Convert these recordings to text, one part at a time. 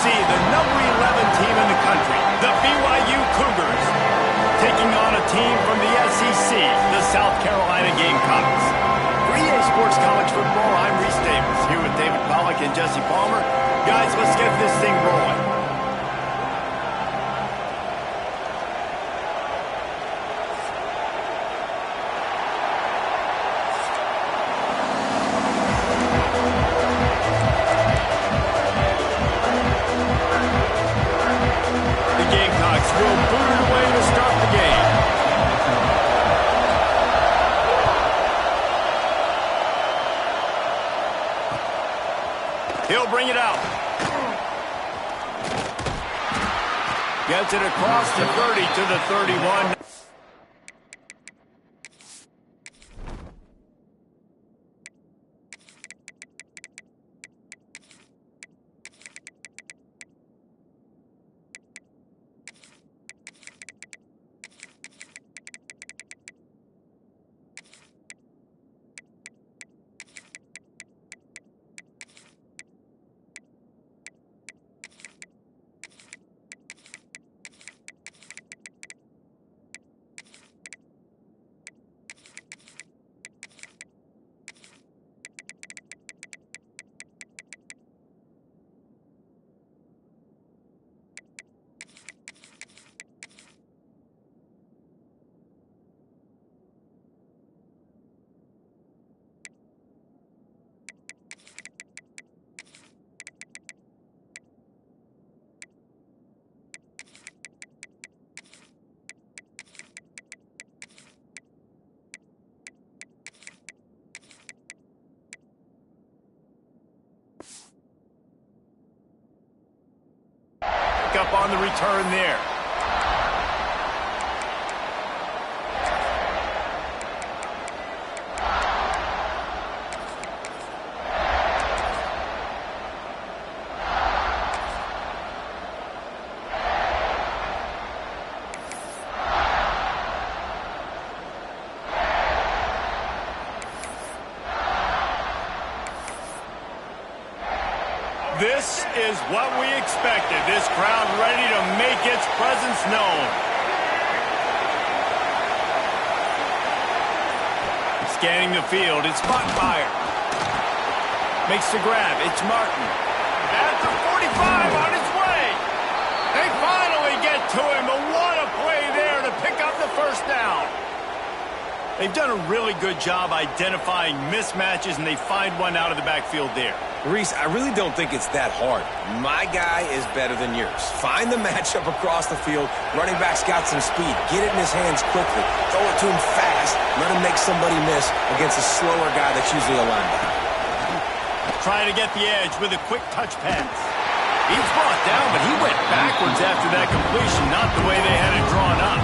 see the number 11 team in the country, the BYU Cougars, taking on a team from the SEC, the South Carolina Gamecocks. For EA Sports College Football, I'm Reese Davis, here with David Pollack and Jesse Palmer. Guys, let's get this thing rolling. He'll bring it out. Gets it across the 30 to the 31. Up on the return there. This is what we expected. This crowd ready to make its presence known. Scanning the field, it's Bachmeyer. Makes the grab, it's Martin. At the 45 on his way. They finally get to him, but what a play there to pick up the first down. They've done a really good job identifying mismatches, and they find one out of the backfield there. Reese, I really don't think it's that hard. My guy is better than yours. Find the matchup across the field. Running back's got some speed. Get it in his hands quickly. Throw it to him fast. Let him make somebody miss against a slower guy that's usually a linebacker. Trying to get the edge with a quick touch pass. He's brought down, but he went backwards after that completion, not the way they had it drawn up.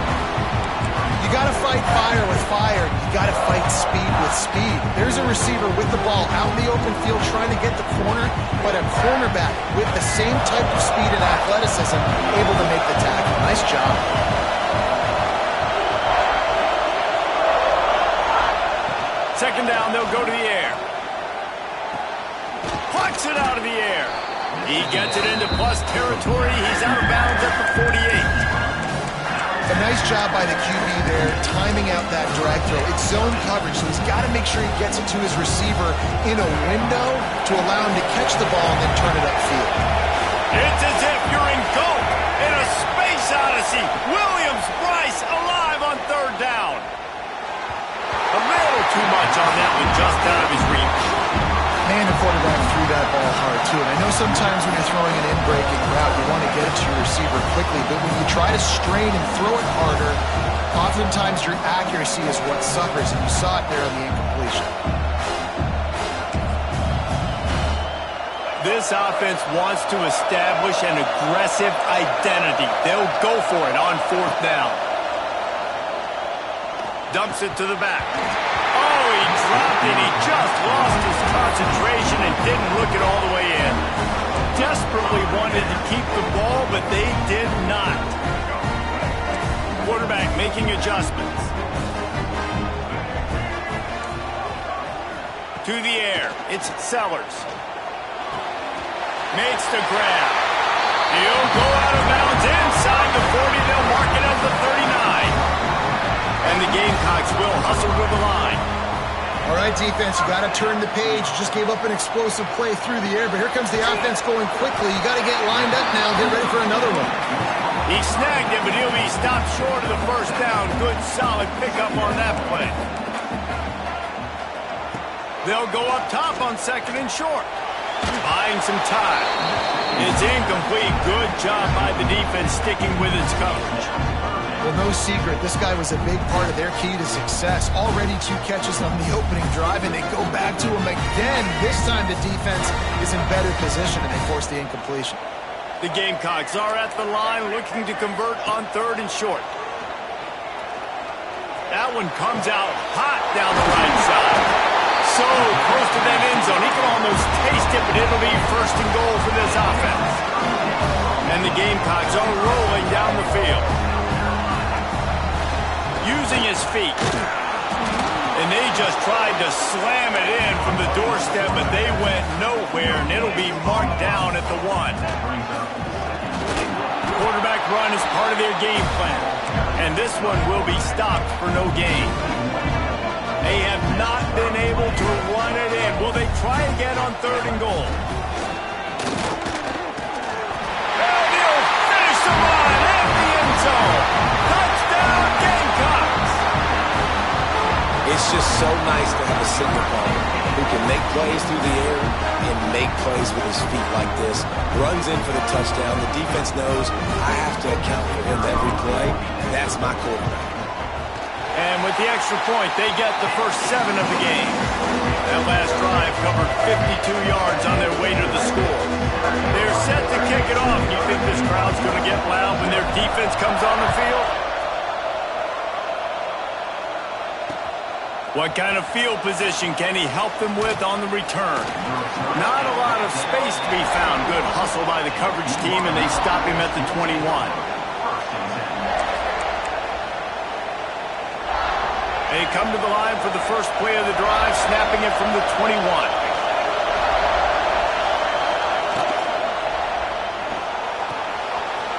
You got to fight fire with fire. You got to fight speed with speed. There's a receiver with the ball out in the open field trying to get the corner, but a cornerback with the same type of speed and athleticism able to make the tackle. Nice job. Second down, they'll go to the air. Plucks it out of the air. He gets it into plus territory. He's out of bounds at the 48. A nice job by the QB there, timing out that drag throw. It's zone coverage, so he's got to make sure he gets it to his receiver in a window to allow him to catch the ball and then turn it upfield. It's as if you're in GOAT in a space odyssey. Williams-Brice alive on third down. A little too much on that one, just out of his reach. Man, the quarterback threw that ball hard, too. And I know sometimes when you're throwing an in-breaking route, you want to get it to your receiver quickly. But when you try to strain and throw it harder, oftentimes your accuracy is what suffers. And you saw it there on the incompletion. This offense wants to establish an aggressive identity. They'll go for it on fourth down. Dumps it to the back. Oh, he dropped it. He just lost his concentration and didn't look it all the way in. Desperately wanted to keep the ball, but they did not. Quarterback making adjustments. To the air. It's Sellers. Makes the grab. He'll go out of bounds inside the 40. They'll mark it as the 39. And the Gamecocks will hustle to the line. All right, defense, you got to turn the page. Just gave up an explosive play through the air, but here comes the offense going quickly. You got to get lined up now. Get ready for another one. He snagged it, but he'll be stopped short of the first down. Good, solid pickup on that play. They'll go up top on 2nd and short. Buying some time. It's incomplete. Good job by the defense sticking with its coverage. Well, no secret, this guy was a big part of their key to success. Already 2 catches on the opening drive, and they go back to him again. This time the defense is in better position, and they force the incompletion. The Gamecocks are at the line looking to convert on 3rd and short. That one comes out hot down the right side. So close to that end zone. He can almost taste it, but it'll be 1st and goal for this offense. And the Gamecocks are rolling down the field. Using his feet. And they just tried to slam it in from the doorstep, but they went nowhere, and it'll be marked down at the 1. Quarterback run is part of their game plan, and this one will be stopped for no gain. They have not been able to run it in. Will they try again on 3rd and goal? And he'll finish the line at the end zone. Touchdown, Gamecocks! It's just so nice to have a signal caller who can make plays through the air and make plays with his feet like this. Runs in for the touchdown. The defense knows I have to account for him every play. That's my quarterback. And with the extra point, they get the first 7 of the game. That last drive covered 52 yards on their way to the score. They're set to kick it off. You think this crowd's going to get loud when their defense comes on the field? What kind of field position can he help them with on the return? Not a lot of space to be found. Good hustle by the coverage team, and they stop him at the 21. They come to the line for the first play of the drive, snapping it from the 21.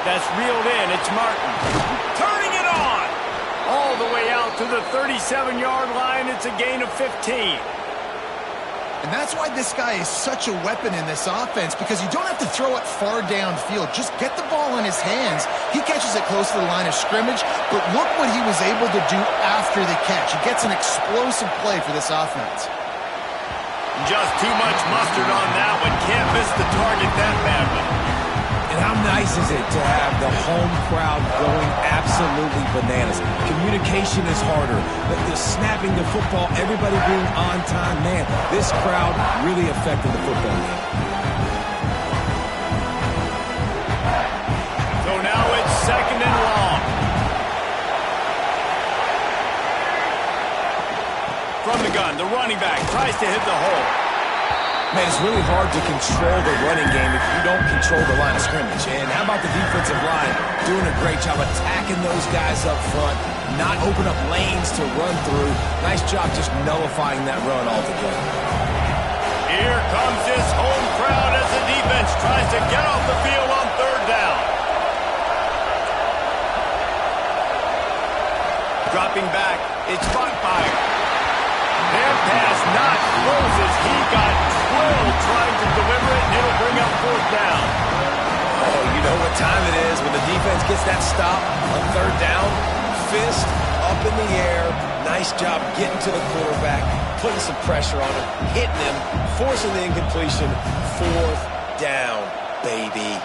That's reeled in. It's Martin. Turning it on! All the way out to the 37-yard line. It's a gain of 15. And that's why this guy is such a weapon in this offense, because you don't have to throw it far downfield. Just get the ball in his hands. He catches it close to the line of scrimmage, but look what he was able to do after the catch. He gets an explosive play for this offense. Just too much mustard on that one. Can't miss the target that badly. And how nice is it to have the home crowd going absolutely bananas? Communication is harder. The snapping the football, everybody being on time. Man, this crowd really affected the football game. So now it's 2nd and long. From the gun, the running back tries to hit the hole. Man, it's really hard to control the running game if you don't control the line of scrimmage. And how about the defensive line doing a great job attacking those guys up front, not open up lanes to run through. Nice job just nullifying that run altogether. Here comes this home crowd as the defense tries to get off the field on 3rd down. Dropping back, it's Botmeyer. Their pass not closes. He got drilled trying to deliver it, and it'll bring up 4th down. Oh, you know what time it is when the defense gets that stop on 3rd down. Fist up in the air. Nice job getting to the quarterback, putting some pressure on him, hitting him, forcing the incompletion. 4th down, baby.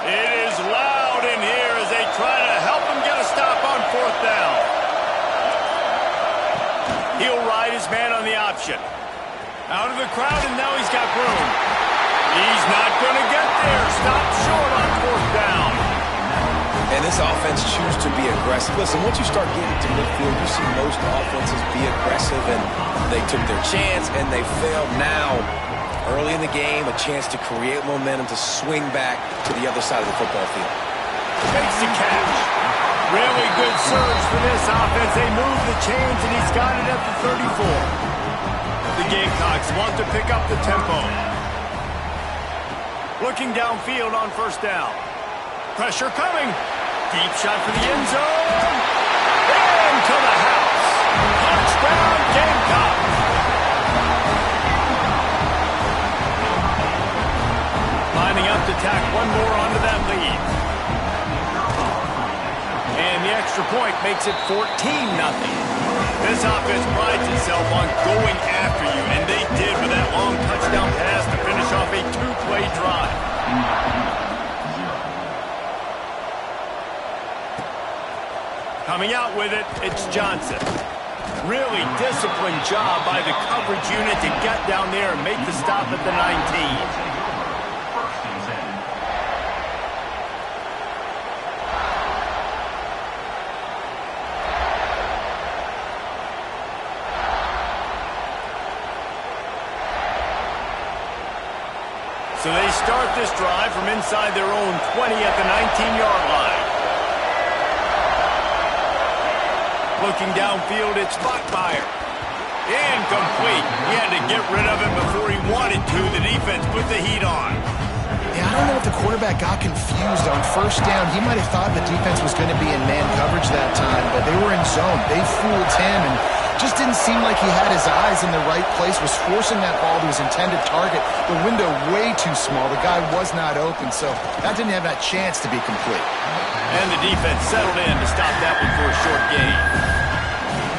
It is loud in here as they try to help him get a stop on 4th down. He'll ride his man on the option. Out of the crowd, and now he's got room. He's not going to get there. Stopped short on 4th down. And this offense chooses to be aggressive. Listen, once you start getting to midfield, you see most offenses be aggressive, and they took their chance, and they failed. Now, early in the game, a chance to create momentum to swing back to the other side of the football field. Makes the catch. Really good surge for this offense. They move the chains, and he's got it at the 34. The Gamecocks want to pick up the tempo. Looking downfield on first down. Pressure coming. Deep shot for the end zone. Into the house. Touchdown, Gamecocks. Lining up to tack one more onto that lead. And the extra point makes it 14-0. This offense prides itself on going after you, and they did with that long touchdown pass to finish off a two-play drive. Coming out with it, it's Johnson. Really disciplined job by the coverage unit to get down there and make the stop at the 19. So they start this drive from inside their own 20 at the 19-yard line. Looking downfield, it's Bachmeier. Incomplete. He had to get rid of it before he wanted to. The defense put the heat on. Yeah, I don't know if the quarterback got confused on first down. He might have thought the defense was going to be in man coverage that time, but they were in zone. They fooled him and just didn't seem like he had his eyes in the right place, was forcing that ball to his intended target. The window way too small. The guy was not open, so that didn't have that chance to be complete. And the defense settled in to stop that one for a short gain.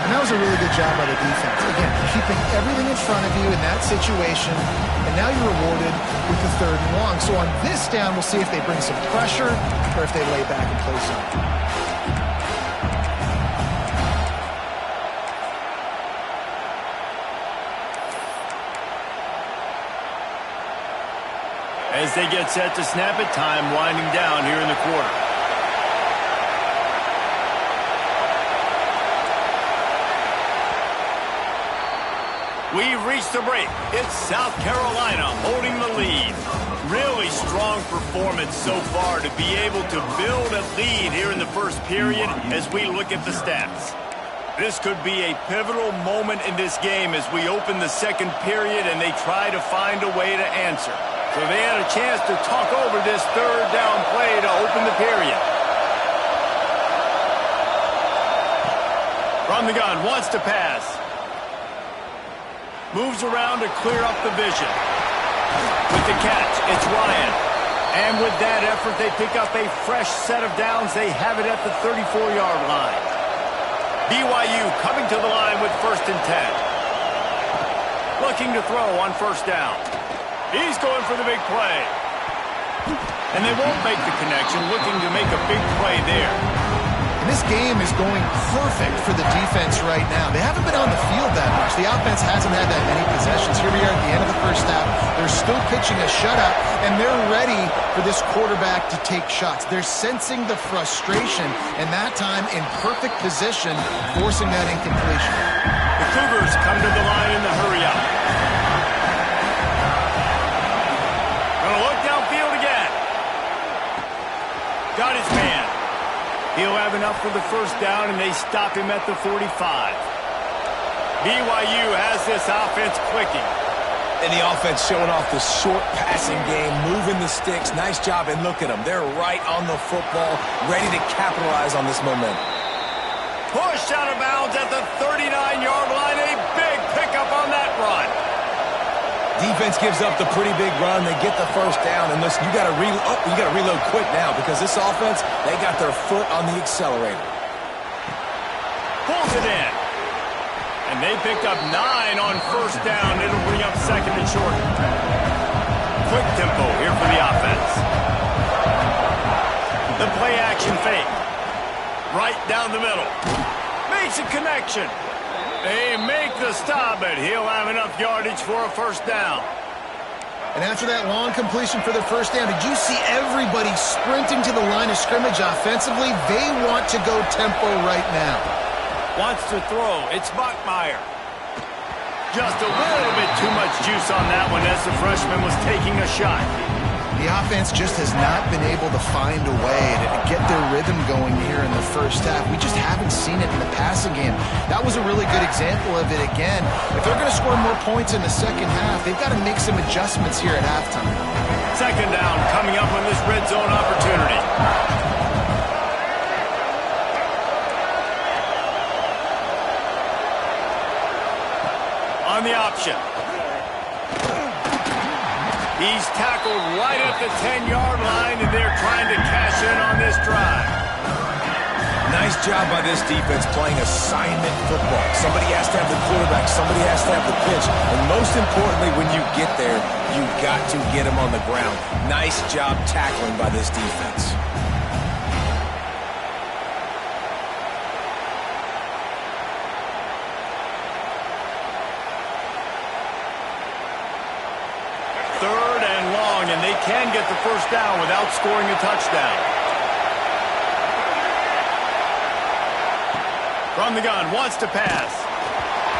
And that was a really good job by the defense. Again, keeping everything in front of you in that situation, and now you're rewarded with the third and long. So on this down, we'll see if they bring some pressure or if they lay back and play something. As they get set to snap it, time winding down here in the quarter. We've reached the break. It's South Carolina holding the lead. Really strong performance so far to be able to build a lead here in the first period as we look at the stats. This could be a pivotal moment in this game as we open the second period and they try to find a way to answer. So they had a chance to talk over this third down play to open the period. From the gun, wants to pass. Moves around to clear up the vision. With the catch, it's Ryan. And with that effort, they pick up a fresh set of downs. They have it at the 34-yard line. BYU coming to the line with 1st and 10. Looking to throw on first down. He's going for the big play. And they won't make the connection, looking to make a big play there. And this game is going perfect for the defense right now. They haven't been on the field that much. The offense hasn't had that many possessions. Here we are at the end of the first half. They're still pitching a shutout, and they're ready for this quarterback to take shots. They're sensing the frustration, and that time in perfect position, forcing that incompletion. The Cougars come to the line in the hurry-up. Gonna look downfield again. Got his man. He'll have enough for the first down, and they stop him at the 45. BYU has this offense clicking. And the offense showing off the short passing game, moving the sticks. Nice job, and look at them. They're right on the football, ready to capitalize on this momentum. Pushed out of bounds at the 39-yard line. A big pickup on that run. Defense gives up the pretty big run. They get the first down, and listen, you got to reload quick now because this offense, they got their foot on the accelerator. Pulls it in. And they picked up 9 on first down. It'll bring up 2nd and short. Quick tempo here for the offense. The play action fake. Right down the middle. Makes a connection. They make the stop, but he'll have enough yardage for a first down. And after that long completion for the first down, did you see everybody sprinting to the line of scrimmage offensively? They want to go tempo right now. Wants to throw. It's Bachmeier. Just a little bit too much juice on that one as the freshman was taking a shot. The offense just has not been able to find a way to get their rhythm going here in the first half. We just haven't seen it in the passing game. That was a really good example of it again. If they're going to score more points in the second half, they've got to make some adjustments here at halftime. Second down coming up on this red zone opportunity. On the option. He's tackled right at the 10-yard line, and they're trying to cash in on this drive. Nice job by this defense playing assignment football. Somebody has to have the quarterback. Somebody has to have the pitch. And most importantly, when you get there, you got to get him on the ground. Nice job tackling by this defense. Third and long, and they can get the first down without scoring a touchdown. From the gun, wants to pass.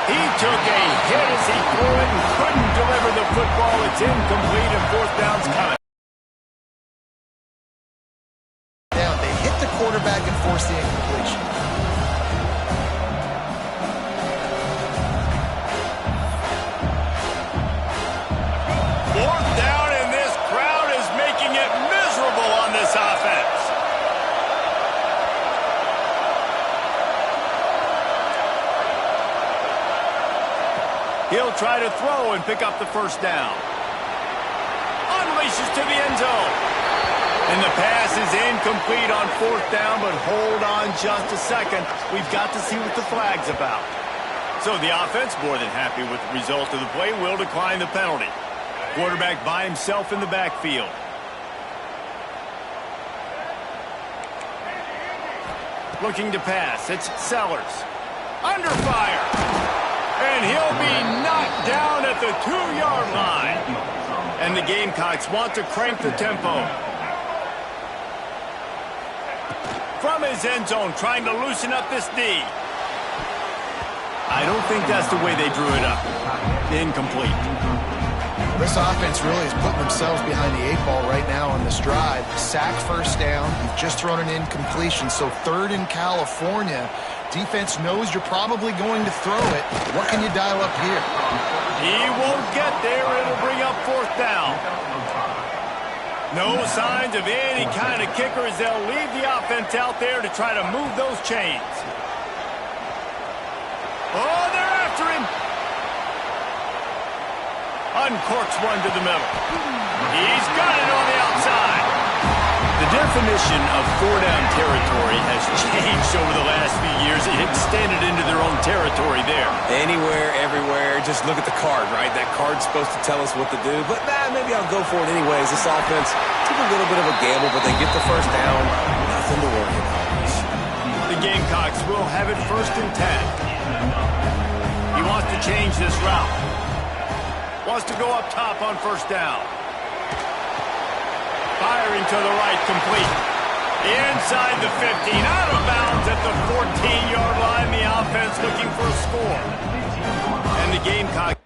He took a hit as he threw it and couldn't deliver the football. It's incomplete and fourth down's coming. Down, they hit the quarterback and forced the incompletion. Fourth down, and this crowd is making it miserable on this offense. He'll try to throw and pick up the first down. Unleashes to the end zone. And the pass is incomplete on fourth down, but hold on just a second. We've got to see what the flag's about. So the offense, more than happy with the result of the play, will decline the penalty. Quarterback by himself in the backfield. Looking to pass. It's Sellers. Under fire. And he'll be knocked down at the 2-yard line. And the Gamecocks want to crank the tempo. From his end zone, trying to loosen up this D. I don't think that's the way they drew it up. Incomplete. This offense really is putting themselves behind the 8 ball right now on this drive. Sack first down. You've just thrown an incompletion. So third in California. Defense knows you're probably going to throw it. What can you dial up here? He won't get there. It'll bring up fourth down. No signs of any kind of kicker as they'll leave the offense out there to try to move those chains. Oh, they're after him. Uncorks one to the middle. He's got it on the outside. The definition of four-down territory has changed over the last few years. It extended into their own territory there. Anywhere, everywhere, just look at the card, right? That card's supposed to tell us what to do, but maybe I'll go for it anyways. This offense took a little bit of a gamble, but they get the first down. Nothing to worry about. The Gamecocks will have it first and 10. He wants to change this route. Wants to go up top on first down. Firing to the right, complete. Inside the 15, out of bounds at the 14-yard line. The offense looking for a score. And the Gamecocks.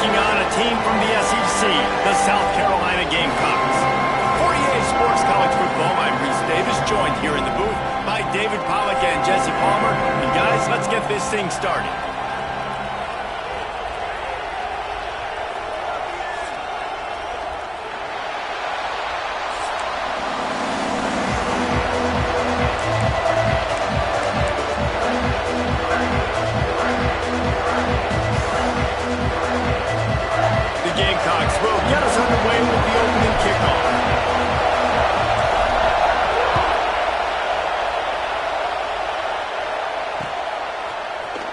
taking on a team from the SEC, the South Carolina Gamecocks. 48 Sports College Football, I'm Reese Davis, joined here in the booth by David Pollack and Jesse Palmer. And guys, let's get this thing started. Gamecocks will get us underway with the opening kickoff.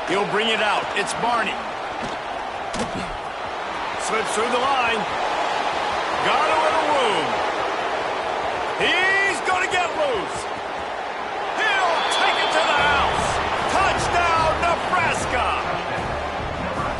He'll bring it out. It's Barney. Slips through the line. Got a little room. He's going to get loose. He'll take it to the house. Touchdown, Nebraska.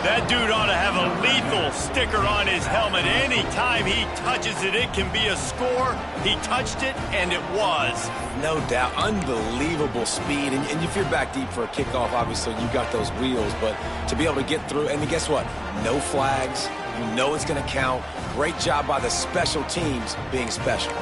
That dude ought to have a lethal sticker on his helmet. Anytime he touches it, it can be a score. He touched it, and it was. No doubt. Unbelievable speed. And if you're back deep for a kickoff, obviously you got those wheels. But to be able to get through, and guess what? No flags. You know it's going to count. Great job by the special teams being special.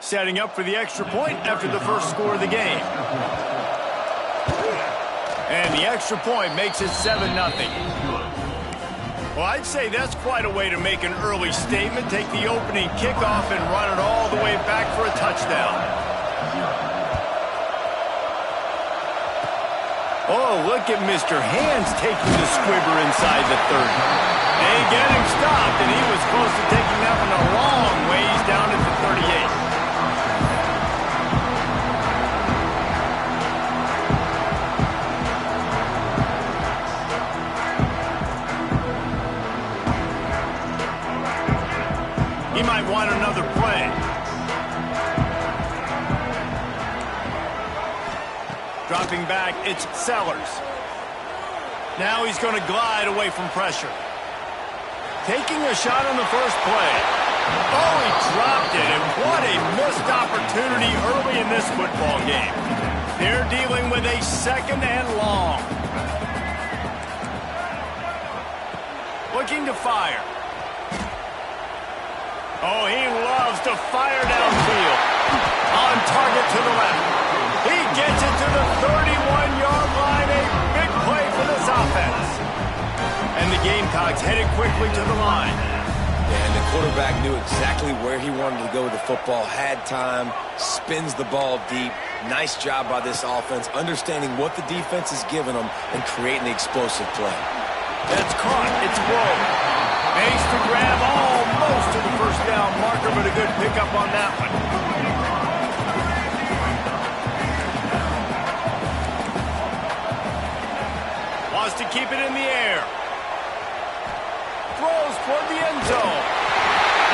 Setting up for the extra point after the first score of the game. And the extra point makes it 7-0. Well, I'd say that's quite a way to make an early statement. Take the opening kickoff and run it all the way back for a touchdown. Oh, look at Mr. Hands taking the squibber inside the 30. They get him stopped, and he was close to taking that one a long ways down at the 38. He might want another play. Dropping back, it's Sellers. Now he's going to glide away from pressure. Taking a shot on the first play. Oh, he dropped it, and what a missed opportunity early in this football game. They're dealing with a 2nd and long. Looking to fire. Oh, he loves to fire downfield. On target to the left. He gets it to the 31-yard line. A big play for this offense. And the Gamecocks headed quickly to the line. And the quarterback knew exactly where he wanted to go with the football, had time, spins the ball deep. Nice job by this offense, understanding what the defense is giving them and creating the explosive play. That's caught. It's rolled. Makes the grab almost to the first down marker, but a good pickup on that one. Wants to keep it in the air. Throws toward the end zone.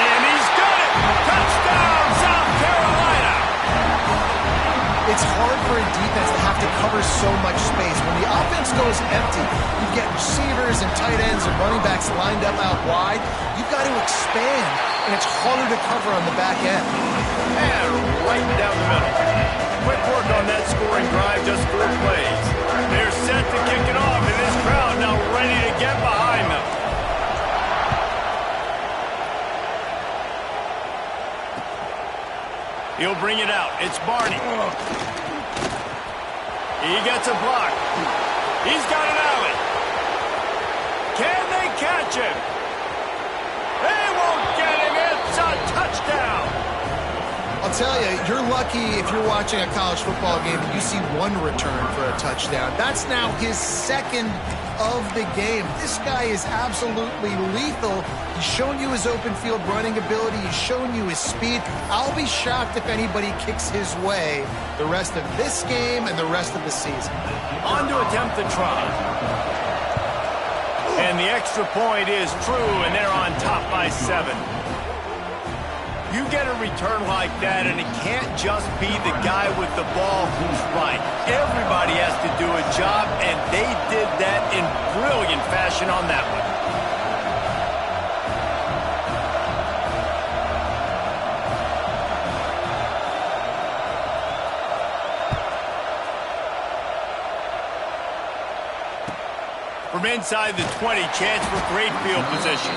And he's got it! Touchdown, South Carolina! it's hard for a defense to have to cover so much space. When the offense goes empty, you get receivers and tight ends and running backs lined up out wide. You've got to expand, and it's harder to cover on the back end. And right down the middle. Quick work on that scoring drive, just 4 plays. They're set to kick it off, and this crowd now ready to get behind them. He'll bring it out. It's Barney. He gets a block. He's got an alley. Can they catch him? They won't get him. It's a touchdown. I'll tell you, you're lucky if you're watching a college football game and you see one return for a touchdown. That's now his second of the game. This guy is absolutely lethal. He's shown you his open field running ability. He's shown you his speed. I'll be shocked if anybody kicks his way the rest of this game and the rest of the season. On to attempt the try. And the extra point is true, and they're on top by 7. You get a return like that, and it can't just be the guy with the ball who's right. Everybody has to do a job, and they did that in brilliant fashion on that one. From inside the 20, chance for great field position.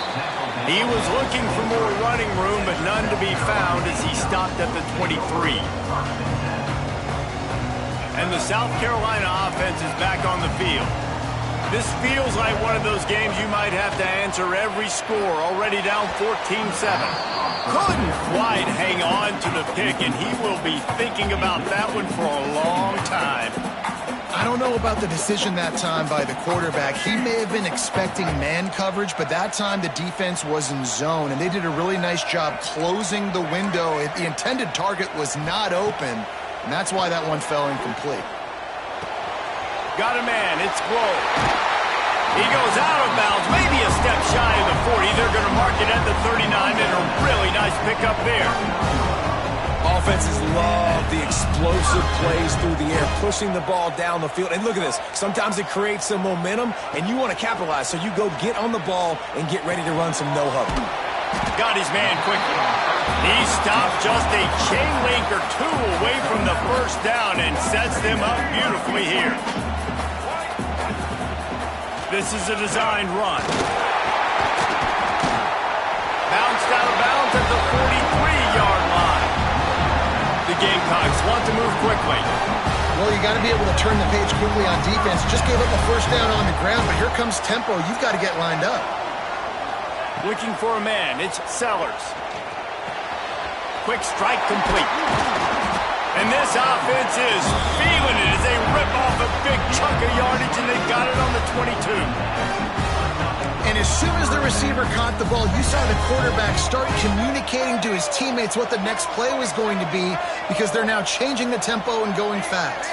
He was looking for more running room, but none to be found as he stopped at the 23. And the South Carolina offense is back on the field. This feels like one of those games you might have to answer every score, already down 14-7. Couldn't quite hang on to the pick, and he will be thinking about that one for a long time. I don't know about the decision that time by the quarterback. He may have been expecting man coverage, but that time the defense was in zone, and they did a really nice job closing the window. The intended target was not open, and that's why that one fell incomplete. Got a man. It's Glow. He goes out of bounds, maybe a step shy of the 40. They're going to mark it at the 39, and a really nice pickup there. Offenses love the explosive plays through the air, pushing the ball down the field. And look at this. Sometimes it creates some momentum, and you want to capitalize. So you go get on the ball and get ready to run some no-huddle. Got his man quickly. He stopped just a chain link or 2 away from the first down and sets them up beautifully here. This is a designed run. Bounced out of bounds at the 43-yard line. The Gamecocks want to move quickly. Well, you got to be able to turn the page quickly on defense. Just gave up a first down on the ground, but here comes tempo. You've got to get lined up. Looking for a man. It's Sellers. Quick strike complete. And this offense is feeling it as they rip off a big chunk of yardage, and they got it on the 22. And as soon as the receiver caught the ball, you saw the quarterback start communicating to his teammates what the next play was going to be, because they're now changing the tempo and going fast.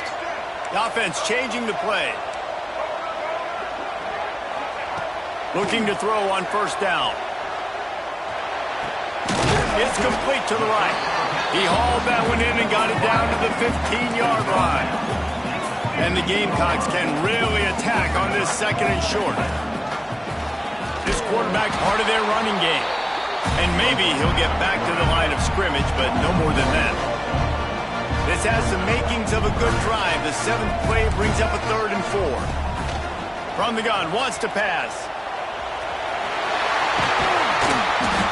The offense changing the play. Looking to throw on first down. It's complete to the right. He hauled that one in and got it down to the 15-yard line. And the Gamecocks can really attack on this second and short. This quarterback part of their running game. And maybe he'll get back to the line of scrimmage, but no more than that. This has the makings of a good drive. The 7th play brings up a 3rd and 4. From the gun, wants to pass.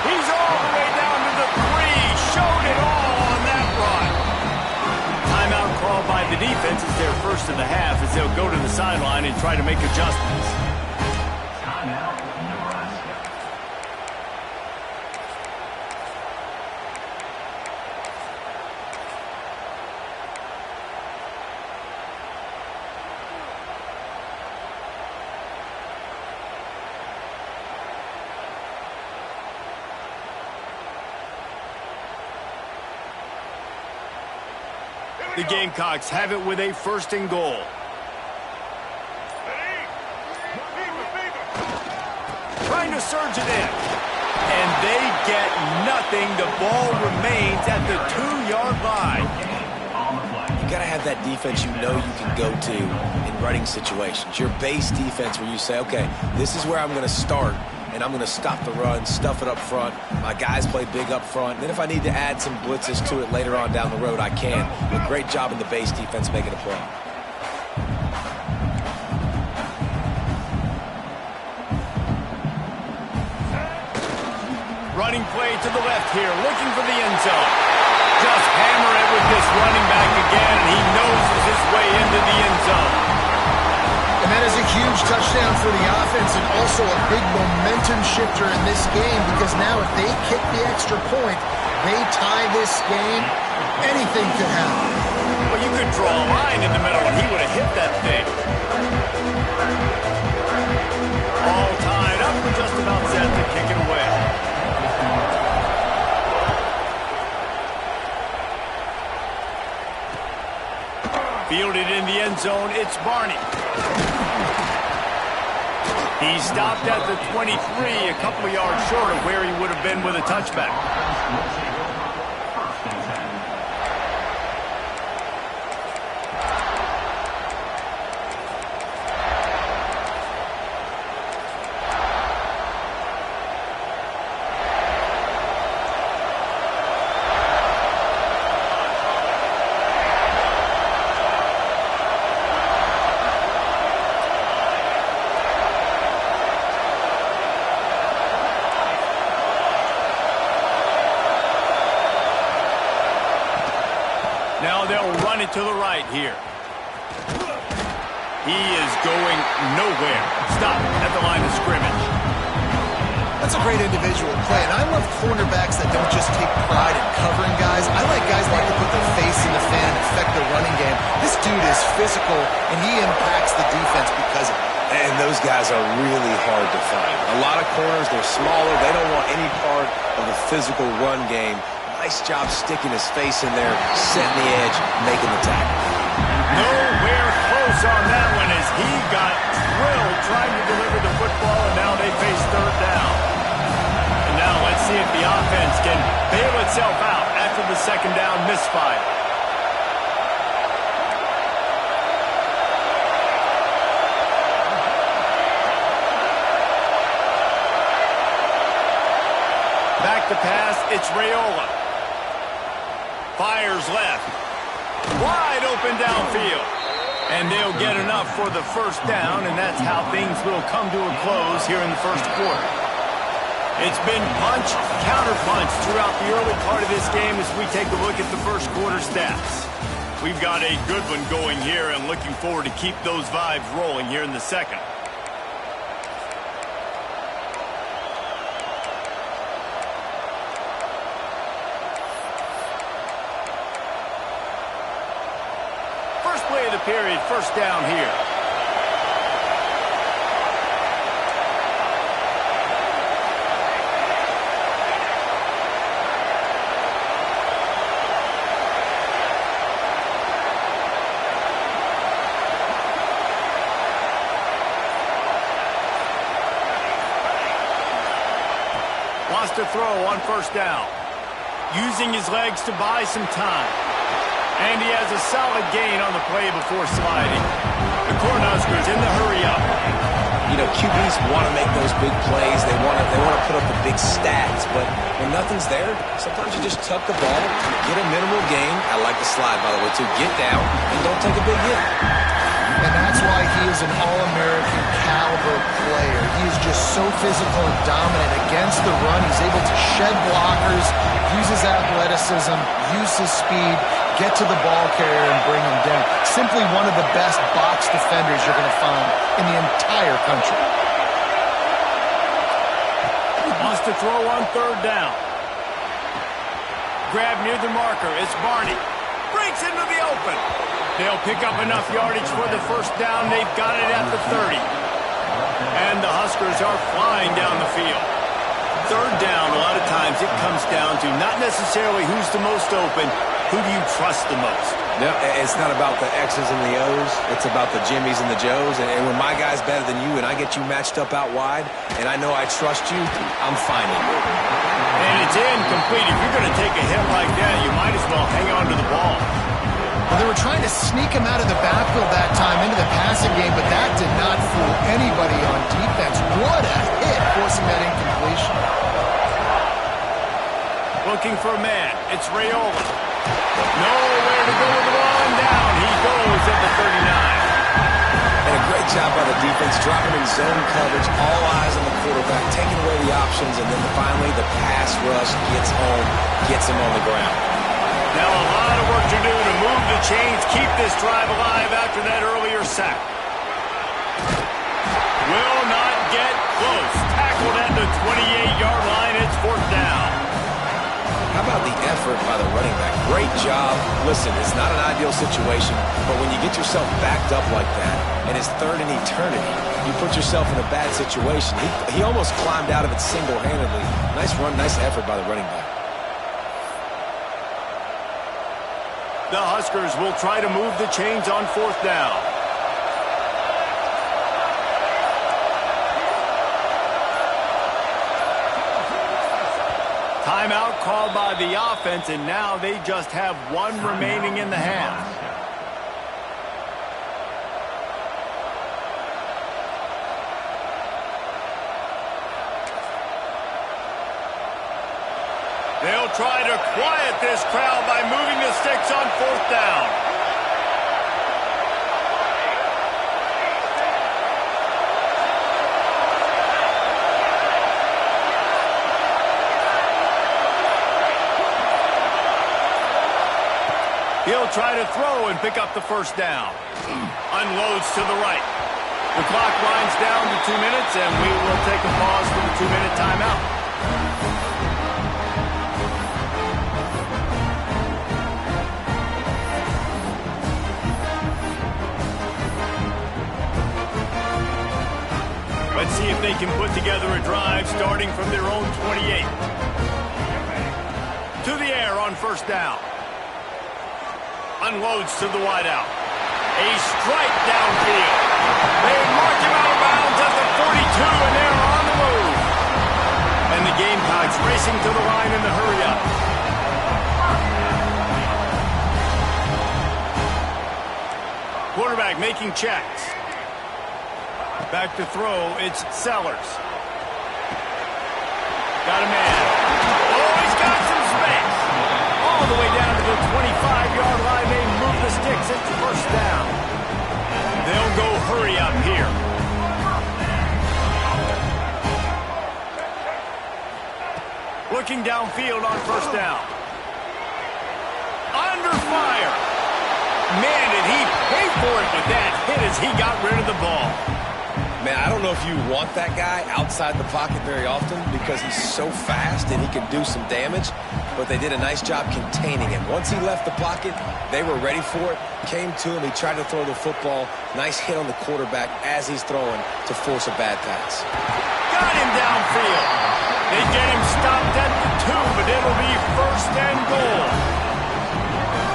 He's all the way down to the 3. Showed it all on that run. Timeout called by the defense is their first of the half, as they'll go to the sideline and try to make adjustments. The Gamecocks have it with a 1st and goal. Trying to surge it in. And they get nothing. The ball remains at the 2-yard line. You got to have that defense you know you can go to in running situations. Your base defense where you say, okay, this is where I'm going to start, and I'm going to stop the run, stuff it up front. My guys play big up front. Then if I need to add some blitzes to it later on down the road, I can. But great job in the base defense making a play. Running play to the left here, looking for the end zone. Just hammer it with this running back again, and he noses his way into the end zone. And that is a huge touchdown for the offense and also a big momentum shifter in this game because now if they kick the extra point, they tie this game, anything could happen. Well, you could draw a line in the middle, and he would have hit that thing. All tied up, we're just about set to kick it away. Fielded in the end zone, it's Barney. He stopped at the 23, a couple of yards short of where he would have been with a touchback. Now they'll run it to the right here. He is going nowhere. Stop at the line of scrimmage. That's a great individual play, and I love cornerbacks that don't just take pride in covering guys. I like guys that like to put their face in the fan and affect the running game. This dude is physical, and he impacts the defense because of it. And those guys are really hard to find. A lot of corners, they're smaller. They don't want any part of the physical run game. Nice job sticking his face in there, setting the edge, making the tackle. Nowhere close on that one as he got drilled trying to deliver the football, and now they face third down. And now let's see if the offense can bail itself out after the second down misfire. Back to pass, it's Raiola. Fires left. Wide open downfield. And they'll get enough for the first down, and that's how things will come to a close here in the first quarter. It's been punch, counter-punch throughout the early part of this game as we take a look at the first quarter stats. We've got a good one going here and looking forward to keep those vibes rolling here in the second. Play of the period, first down here. Wants to throw on first down. Using his legs to buy some time. And he has a solid gain on the play before sliding. The Cornhuskers in the hurry-up. You know, QBs want to make those big plays. They want to put up the big stats. But when nothing's there, sometimes you just tuck the ball, get a minimal gain. I like the slide, by the way, too. Get down and don't take a big hit. And that's why he is an All-American caliber player. He is just so physical and dominant against the run. He's able to shed blockers, use his athleticism, use his speed, get to the ball carrier and bring him down. Simply one of the best box defenders you're going to find in the entire country. Wants to throw on third down. Grab near the marker. It's Barney. Breaks into the open. They'll pick up enough yardage for the first down. They've got it at the 30. And the Huskers are flying down the field. Third down, a lot of times it comes down to not necessarily who's the most open, who do you trust the most? No, it's not about the X's and the O's. It's about the Jimmies and the Joes. And when my guy's better than you and I get you matched up out wide and I know I trust you, I'm finding you. And it's incomplete. If you're going to take a hit like that, you might as well hang on to the ball. Well, they were trying to sneak looking for a man. It's Raiola. Nowhere to go with the ball, and down he goes at the 39. And a great job by the defense, dropping in zone coverage, all eyes on the quarterback, taking away the options, and then finally the pass rush gets home, gets him on the ground. Now a lot of work to do to move the chains, keep this drive alive after that earlier sack. Will not get close. Tackled at the 28-yard line. It's 4th down. How about the effort by the running back? Great job. Listen, it's not an ideal situation, but when you get yourself backed up like that, and it's 3rd in eternity, you put yourself in a bad situation. He almost climbed out of it single-handedly. Nice run, nice effort by the running back. The Huskers will try to move the chains on 4th down. Timeout called by the offense, and now they just have 1 remaining in the half. They'll try to quiet this crowd by moving the sticks on 4th down. He'll try to throw and pick up the 1st down. Unloads to the right. The clock winds down to 2 minutes, and we will take a pause for the 2-minute timeout. Let's see if they can put together a drive starting from their own 28. To the air on 1st down. Unloads to the wideout. A strike downfield. They mark him out of bounds at the 42, and they're on the move. And the Gamecocks racing to the line in the hurry-up. Quarterback making checks. Back to throw, it's Sellers. Got a man. Oh, he's got some space. All the way down to the 25-yard line. They move the sticks. It's 1st down. They'll go hurry up here. Looking downfield on 1st down. Under fire. Man, did he pay for it with that hit as he got rid of the ball. Man, I don't know if you want that guy outside the pocket very often because he's so fast and he can do some damage, but they did a nice job containing him. Once he left the pocket, they were ready for it, came to him, he tried to throw the football. Nice hit on the quarterback as he's throwing to force a bad pass. Got him downfield. They get him stopped at the 2, but it'll be 1st and goal.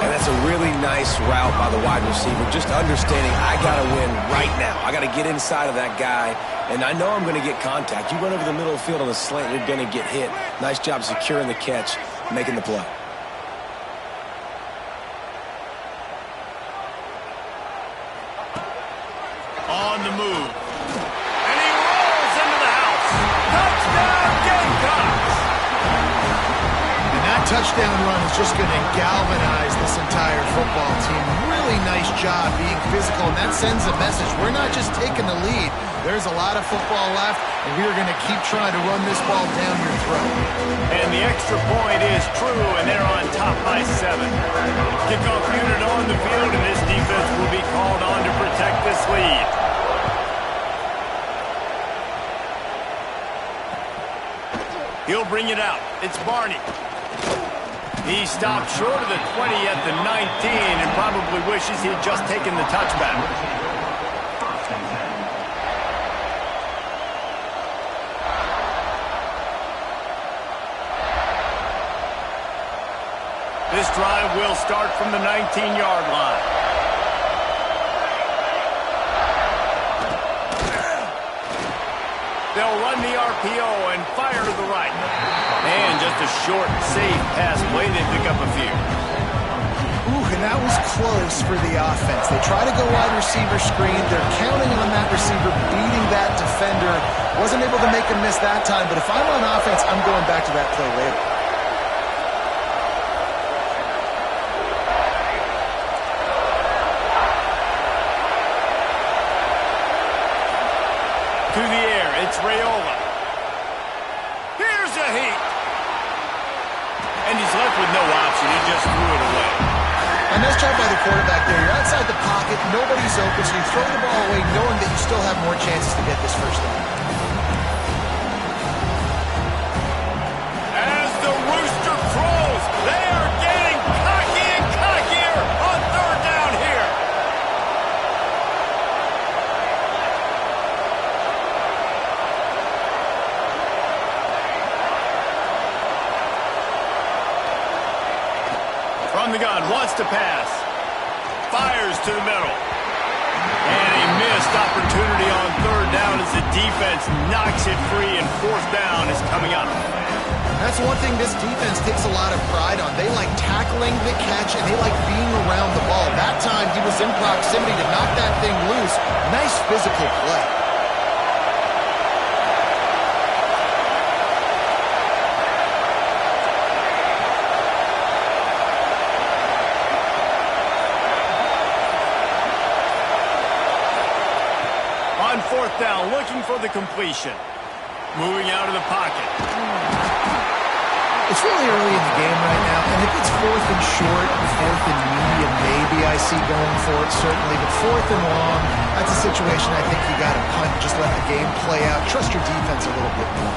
And that's a really nice route by the wide receiver, just understanding I got to win right now. I got to get inside of that guy, and I know I'm going to get contact. You run over the middle of the field on the slant, you're going to get hit. Nice job securing the catch, making the play. On the move. And he rolls into the house. Touchdown, Gamecocks! And that touchdown run is just going to galvanize this entire football team. Really nice job being physical, and that sends a message. We're not just taking the lead. There's a lot of football left, and we are going to keep trying to run this ball down your throat. And the extra point is true, and they're on top by 7. Kickoff unit on the field, and this defense will be called on to protect this lead. He'll bring it out. It's Barney. He stopped short of the 20 at the 19 and probably wishes he'd just taken the touchback. This drive will start from the 19-yard line. They'll run the RPO and fire to the right. And just a short, safe pass play. They pick up a few. Ooh, and that was close for the offense. They try to go wide receiver screen. They're counting on that receiver beating that defender. Wasn't able to make him miss that time, but if I'm on offense, I'm going back to that play later. Raiola. Here's a heat. And he's left with no option. He just threw it away. A nice job by the quarterback there. You're outside the pocket, nobody's open, so you throw the ball away knowing that you still have more chances to get this first down. As the rooster crows, they are getting cocky and cockier on third down here. From the gun, wants to pass. Fires to the middle. And a missed opportunity on third down as the defense knocks it free and fourth down is coming up. That's one thing this defense takes a lot of pride on. They like tackling the catch, and they like being around the ball. That time, he was in proximity to knock that thing loose. Nice physical play. On fourth down, looking for the completion. Moving out of the pocket. It's really early in the game right now, and if it's fourth and short, fourth and medium, maybe I see going for it, certainly. But fourth and long, that's a situation I think you got to punt, just let the game play out. Trust your defense a little bit more.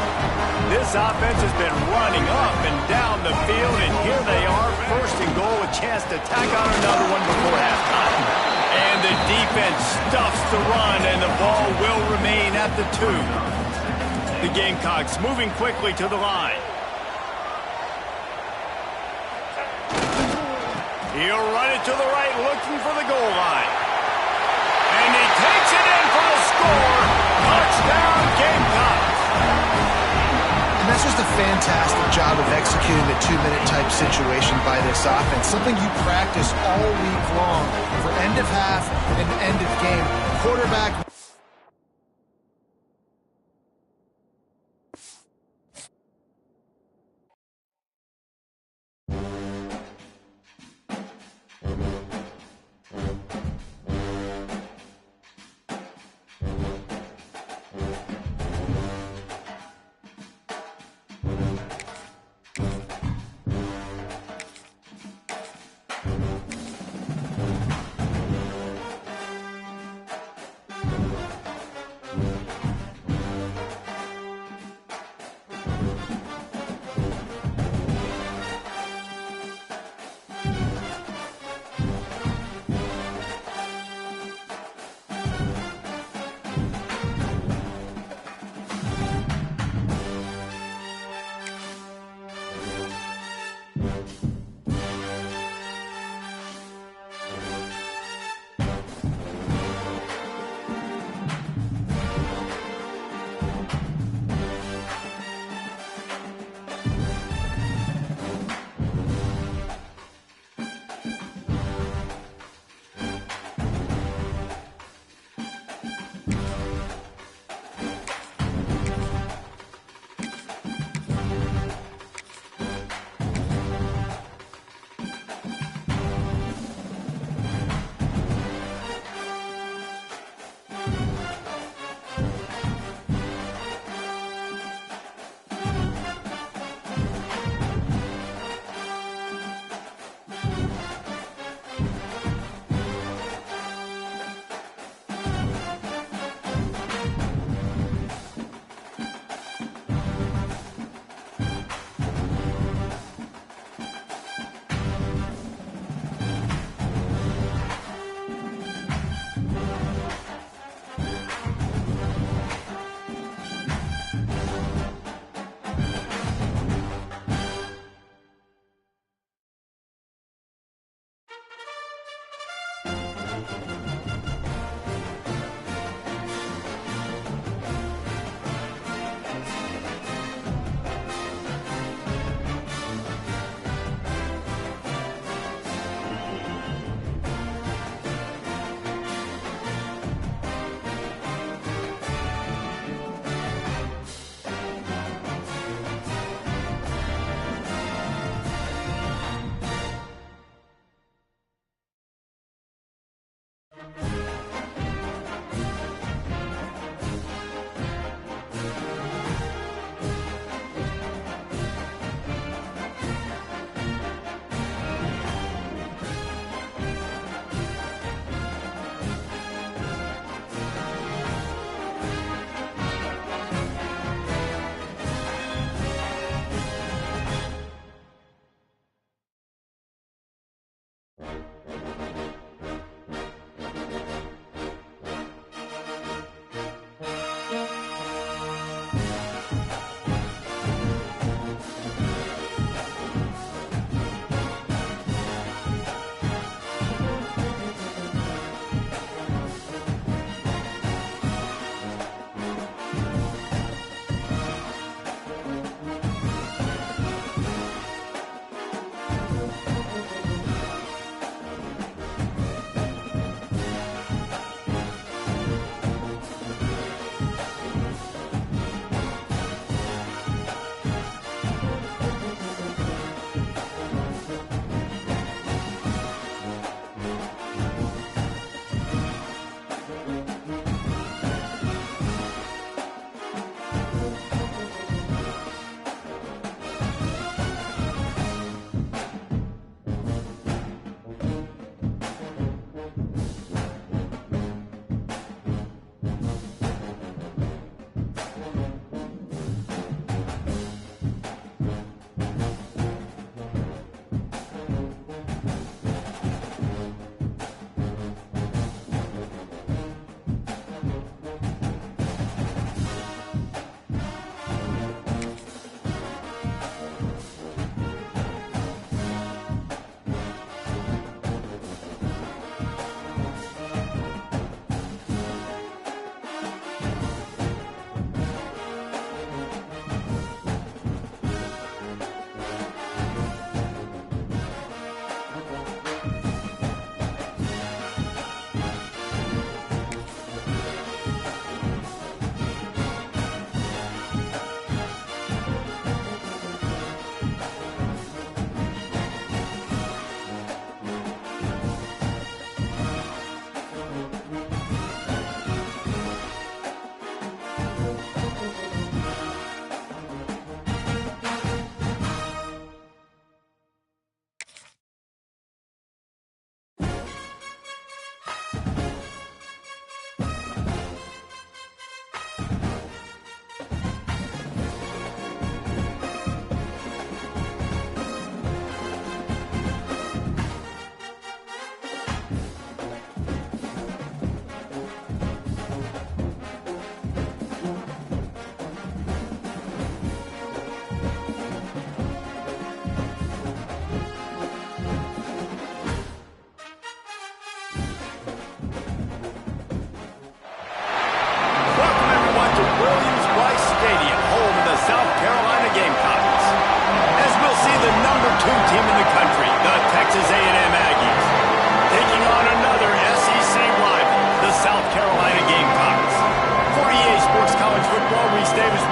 This offense has been running up and down the field, and here they are, first and goal, a chance to tack on another one before halftime. And the defense stuffs the run, and the ball will remain at the 2. The Gamecocks moving quickly to the line. He'll run it to the right, looking for the goal line. And he takes it in for the score. Touchdown, Gamecocks. And that's just a fantastic job of executing the two-minute type situation by this offense. Something you practice all week long for end of half and end of game. Quarterback.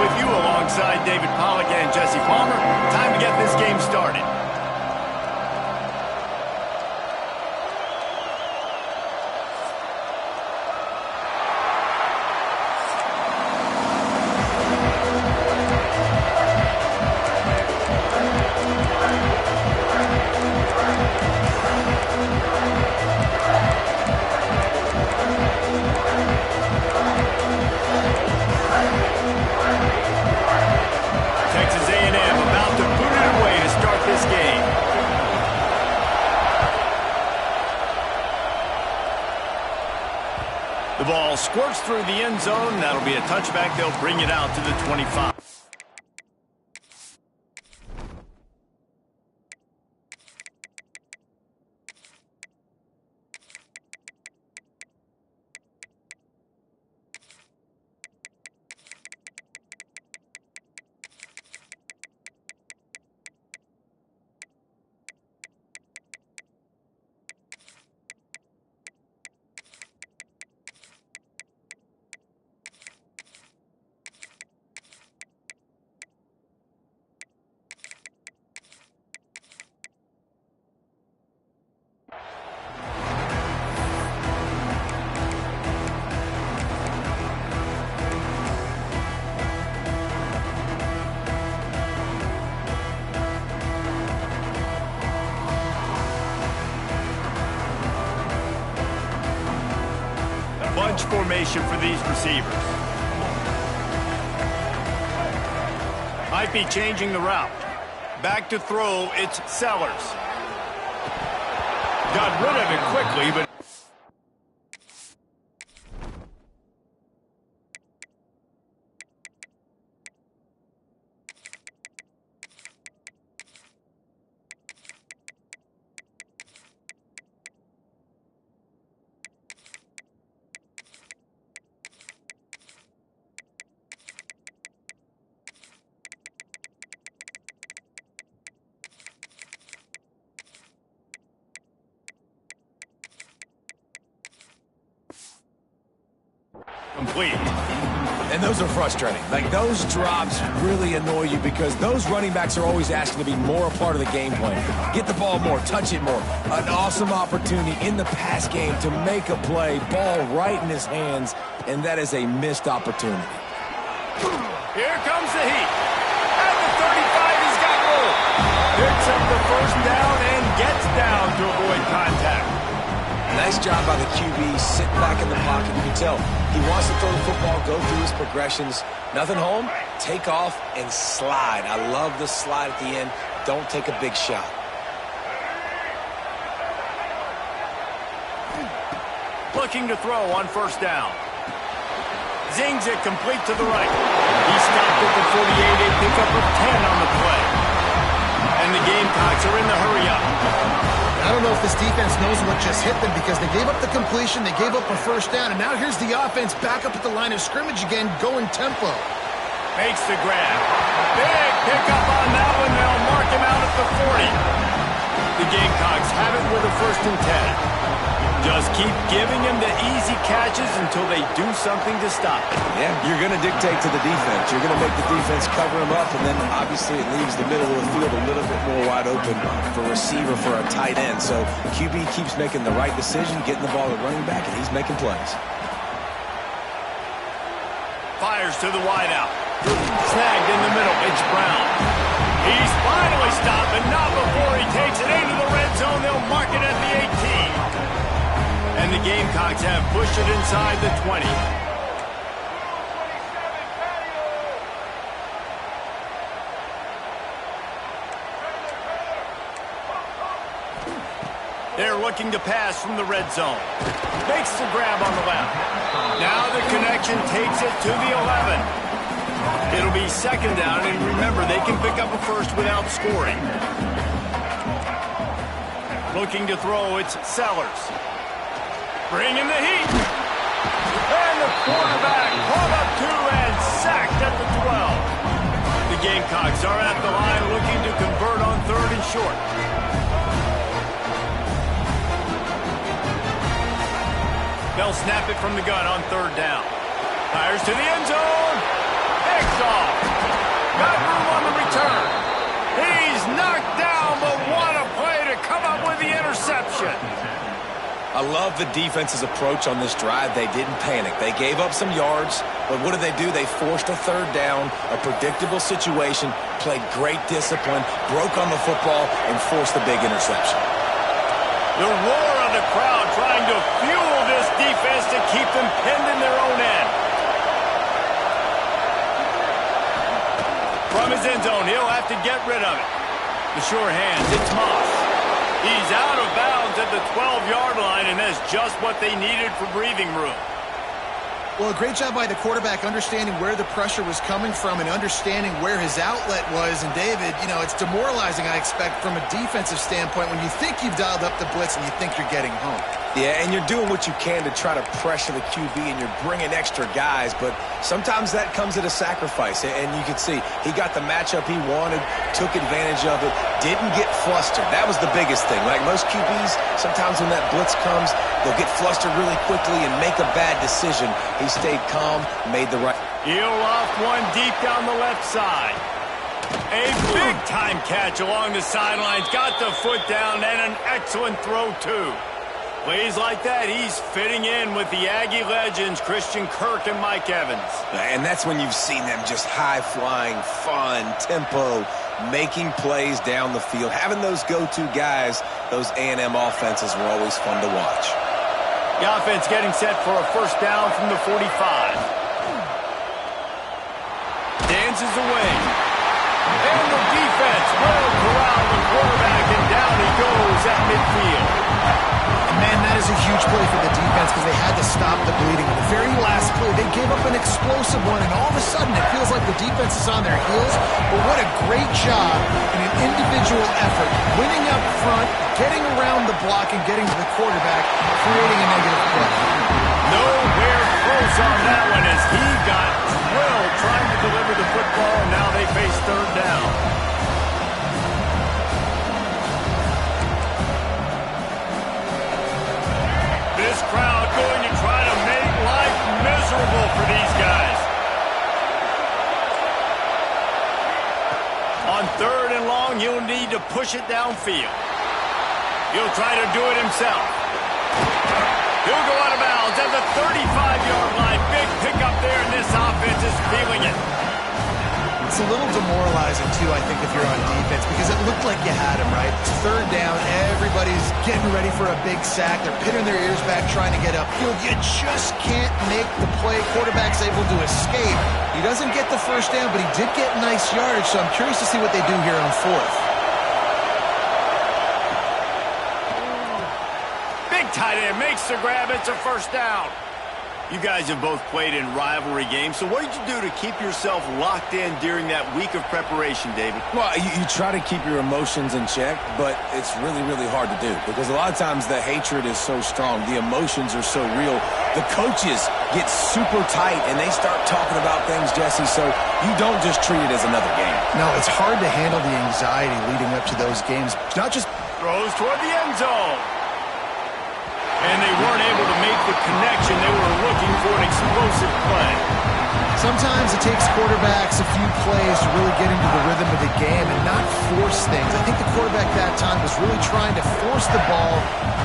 with you alongside David Pollack and Jesse Palmer. Time to get this game started. Texas A&M about to boot it away to start this game. The ball squirts through the end zone. That'll be a touchback. They'll bring it out to the 25. Bunch formation for these receivers. Might be changing the route. Back to throw, it's Sellers. Got rid of it quickly, but complete. And those are frustrating. Like, those drops really annoy you because those running backs are always asking to be more a part of the game plan. Get the ball more, touch it more. An awesome opportunity in the pass game to make a play, ball right in his hands, and that is a missed opportunity. Here comes the heat. At the 35, he's got room. Picks up the first down and gets down to avoid contact. Nice job by the QB, sitting back in the pocket. You can tell he wants to throw the football, go through his progressions. Nothing home, take off, and slide. I love the slide at the end. Don't take a big shot. Looking to throw on first down. Zings it complete to the right. He stopped at the 48, a pickup of 10 on the play. And the Gamecocks are in the hurry-up. I don't know if this defense knows what just hit them because they gave up the completion, they gave up a first down, and now here's the offense back up at the line of scrimmage again, going tempo. Makes the grab. Big pickup on that one. They'll mark him out at the 40. The Gamecocks have it with a 1st and 10. Just keep giving him the easy catches until they do something to stop it. Yeah, you're going to dictate to the defense. You're going to make the defense cover him up, and then obviously it leaves the middle of the field a little bit more wide open for receiver, for a tight end. So QB keeps making the right decision, getting the ball to running back, and he's making plays. Fires to the wideout. Snagged in the middle. It's Brown. He's finally stopped, but not before he takes it into the red zone. They'll mark it at the 18. And the Gamecocks have pushed it inside the 20. They're looking to pass from the red zone. Makes the grab on the left. Now the connection takes it to the 11. It'll be 2nd down, and remember, they can pick up a first without scoring. Looking to throw, it's Sellers. Bringing the heat. And the quarterback pulled up 2 and sacked at the 12. The Gamecocks are at the line looking to convert on 3rd and short. They'll snap it from the gun on 3rd down. Fires to the end zone. Picks off. Got room on the return. He's knocked down, but what a play to come up with the interception. I love the defense's approach on this drive. They didn't panic. They gave up some yards, but what did they do? They forced a third down, a predictable situation, played great discipline, broke on the football, and forced the big interception. The roar of the crowd trying to fuel this defense to keep them pinned in their own end. From his end zone, he'll have to get rid of it. The sure hands, it's Moss. He's out of bounds at the 12-yard line, and that's just what they needed for breathing room. Well, a great job by the quarterback understanding where the pressure was coming from and understanding where his outlet was. And, David, you know, it's demoralizing, I expect, from a defensive standpoint when you think you've dialed up the blitz and you think you're getting home. Yeah, and you're doing what you can to try to pressure the QB, and you're bringing extra guys, but sometimes that comes at a sacrifice. And you can see he got the matchup he wanted, took advantage of it, didn't get flustered. That was the biggest thing. Like most QBs, sometimes when that blitz comes, they'll get flustered really quickly and make a bad decision. He stayed calm, made the right. He'll loft one deep down the left side. A big-time catch along the sidelines. Got the foot down and an excellent throw, too. Plays like that, he's fitting in with the Aggie legends, Christian Kirk and Mike Evans. And that's when you've seen them just high-flying, fun, tempo, making plays down the field. Having those go-to guys, those A&M offenses were always fun to watch. The offense getting set for a first down from the 45. Dances away. And the defense will corral the quarterback, and down he goes at midfield. Man, that is a huge play for the defense because they had to stop the bleeding. In the very last play, they gave up an explosive one, and all of a sudden it feels like the defense is on their heels. But what a great job in an individual effort, winning up front, getting around the block, and getting to the quarterback, creating a negative play. Nowhere close on that one as he got drilled trying to deliver the football, and now they face third down. This crowd going to try to make life miserable for these guys. On third and long, he'll need to push it downfield. He'll try to do it himself. He'll go out of bounds at the 35-yard line. Big pickup there, and this offense is feeling it. It's a little demoralizing, too, I think, if you're on defense, because it looked like you had him, right? It's third down. Everybody's getting ready for a big sack. They're pinning their ears back trying to get upfield. You just can't make the play. Quarterback's able to escape. He doesn't get the first down, but he did get nice yardage, so I'm curious to see what they do here on fourth. Big tight end makes the grab. It's a first down. You guys have both played in rivalry games, so what did you do to keep yourself locked in during that week of preparation, David? Well, you try to keep your emotions in check, but it's really, really hard to do because a lot of times the hatred is so strong. The emotions are so real. The coaches get super tight, and they start talking about things, Jesse, so you don't just treat it as another game. No, it's hard to handle the anxiety leading up to those games. Not just throws toward the end zone. And they weren't able to make the connection. They were looking for an explosive play. Sometimes it takes quarterbacks a few plays to really get into the rhythm of the game and not force things. I think the quarterback that time was really trying to force the ball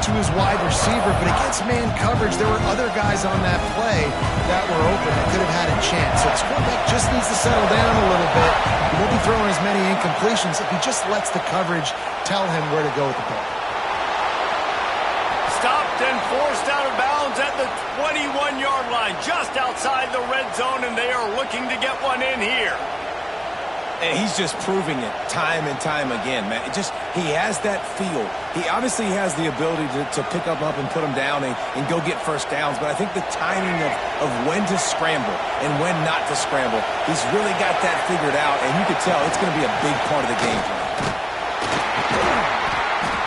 to his wide receiver, but against man coverage, there were other guys on that play that were open that could have had a chance. So this quarterback just needs to settle down a little bit. He won't be throwing as many incompletions if he just lets the coverage tell him where to go with the ball. Stopped and forced out of bounds at the 21-yard line, just outside the red zone, and they are looking to get one in here. And he's just proving it time and time again, man. He has that feel. He obviously has the ability to pick up and put them down and go get first downs, but I think the timing of when to scramble and when not to scramble, he's really got that figured out, and you could tell it's going to be a big part of the game for him.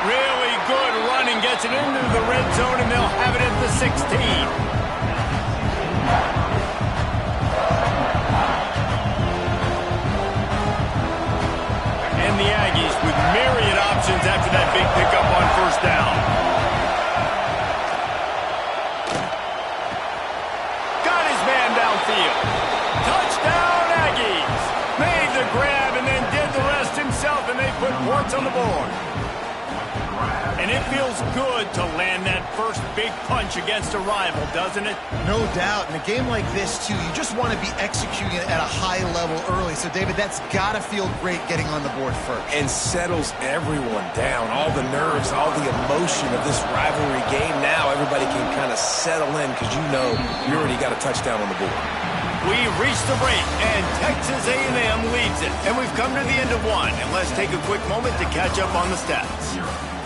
Really good running, gets it into the red zone, and they'll have it at the 16. And the Aggies with myriad options after that big pickup on first down. Got his man downfield. Touchdown, Aggies! on the board. And it feels good to land that first big punch against a rival, doesn't it? No doubt. In a game like this, too, you just want to be executing it at a high level early. So, David, that's got to feel great getting on the board first. And settles everyone down. All the nerves, all the emotion of this rivalry game. Now everybody can kind of settle in because you know you already got a touchdown on the board. We reached the break, and Texas A&M leads it. And we've come to the end of one. And let's take a quick moment to catch up on the stats.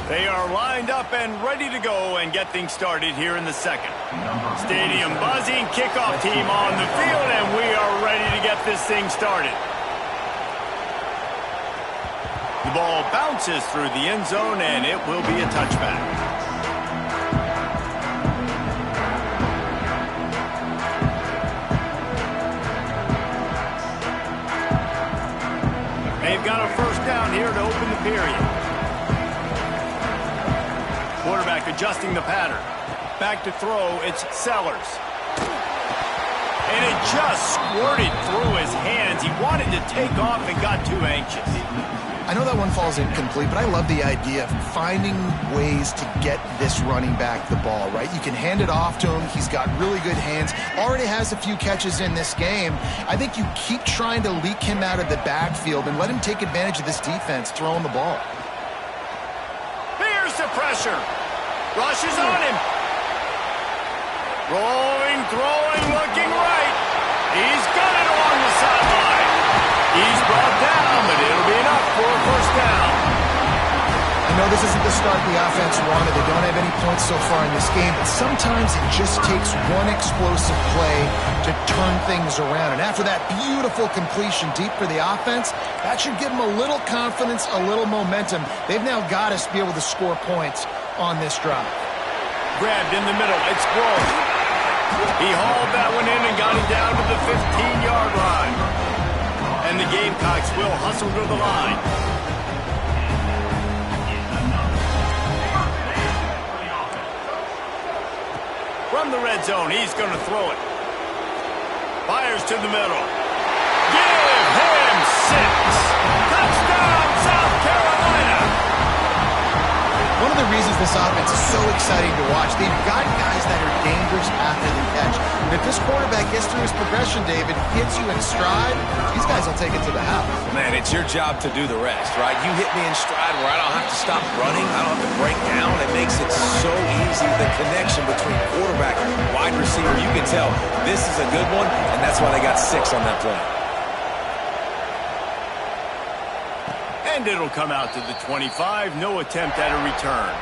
They are lined up and ready to go and get things started here in the second. Stadium buzzing, kickoff team on the field, and we are ready to get this thing started. The ball bounces through the end zone, and it will be a touchback. They've got a first down here to open the period. Quarterback adjusting the pattern. Back to throw, it's Sellers. And it just squirted through his hands. He wanted to take off and got too anxious. I know that one falls incomplete, but I love the idea of finding ways to get this running back the ball, right? You can hand it off to him. He's got really good hands. Already has a few catches in this game. I think you keep trying to leak him out of the backfield and let him take advantage of this defense throwing the ball. Here's the pressure. Rushes on him. Rolling, throwing, looking right. He's got it along the sideline. He's brought down, but it'll be enough for a first down. I know this isn't the start the offense wanted. They don't have any points so far in this game, but sometimes it just takes one explosive play to turn things around. And after that beautiful completion deep for the offense, that should give them a little confidence, a little momentum. They've now got us to be able to score points on this drive. Grabbed in the middle. It's Grove. He hauled that one in and got it down to the 15-yard line. And the Gamecocks will hustle to the line. From the red zone, he's going to throw it. Fires to the middle. Give him 6. Touchdown, South Carolina. One of the reasons this offense is so exciting to watch, they've got guys that are dangerous after the catch. And if this quarterback gets through his progression, David, hits you in stride, these guys will take it to the house. Man, it's your job to do the rest, right? You hit me in stride where I don't have to stop running. I don't have to break down. It makes it so easy. The connection between quarterback and wide receiver, you can tell this is a good one, and that's why they got 6 on that play. And it'll come out to the 25. No attempt at a return.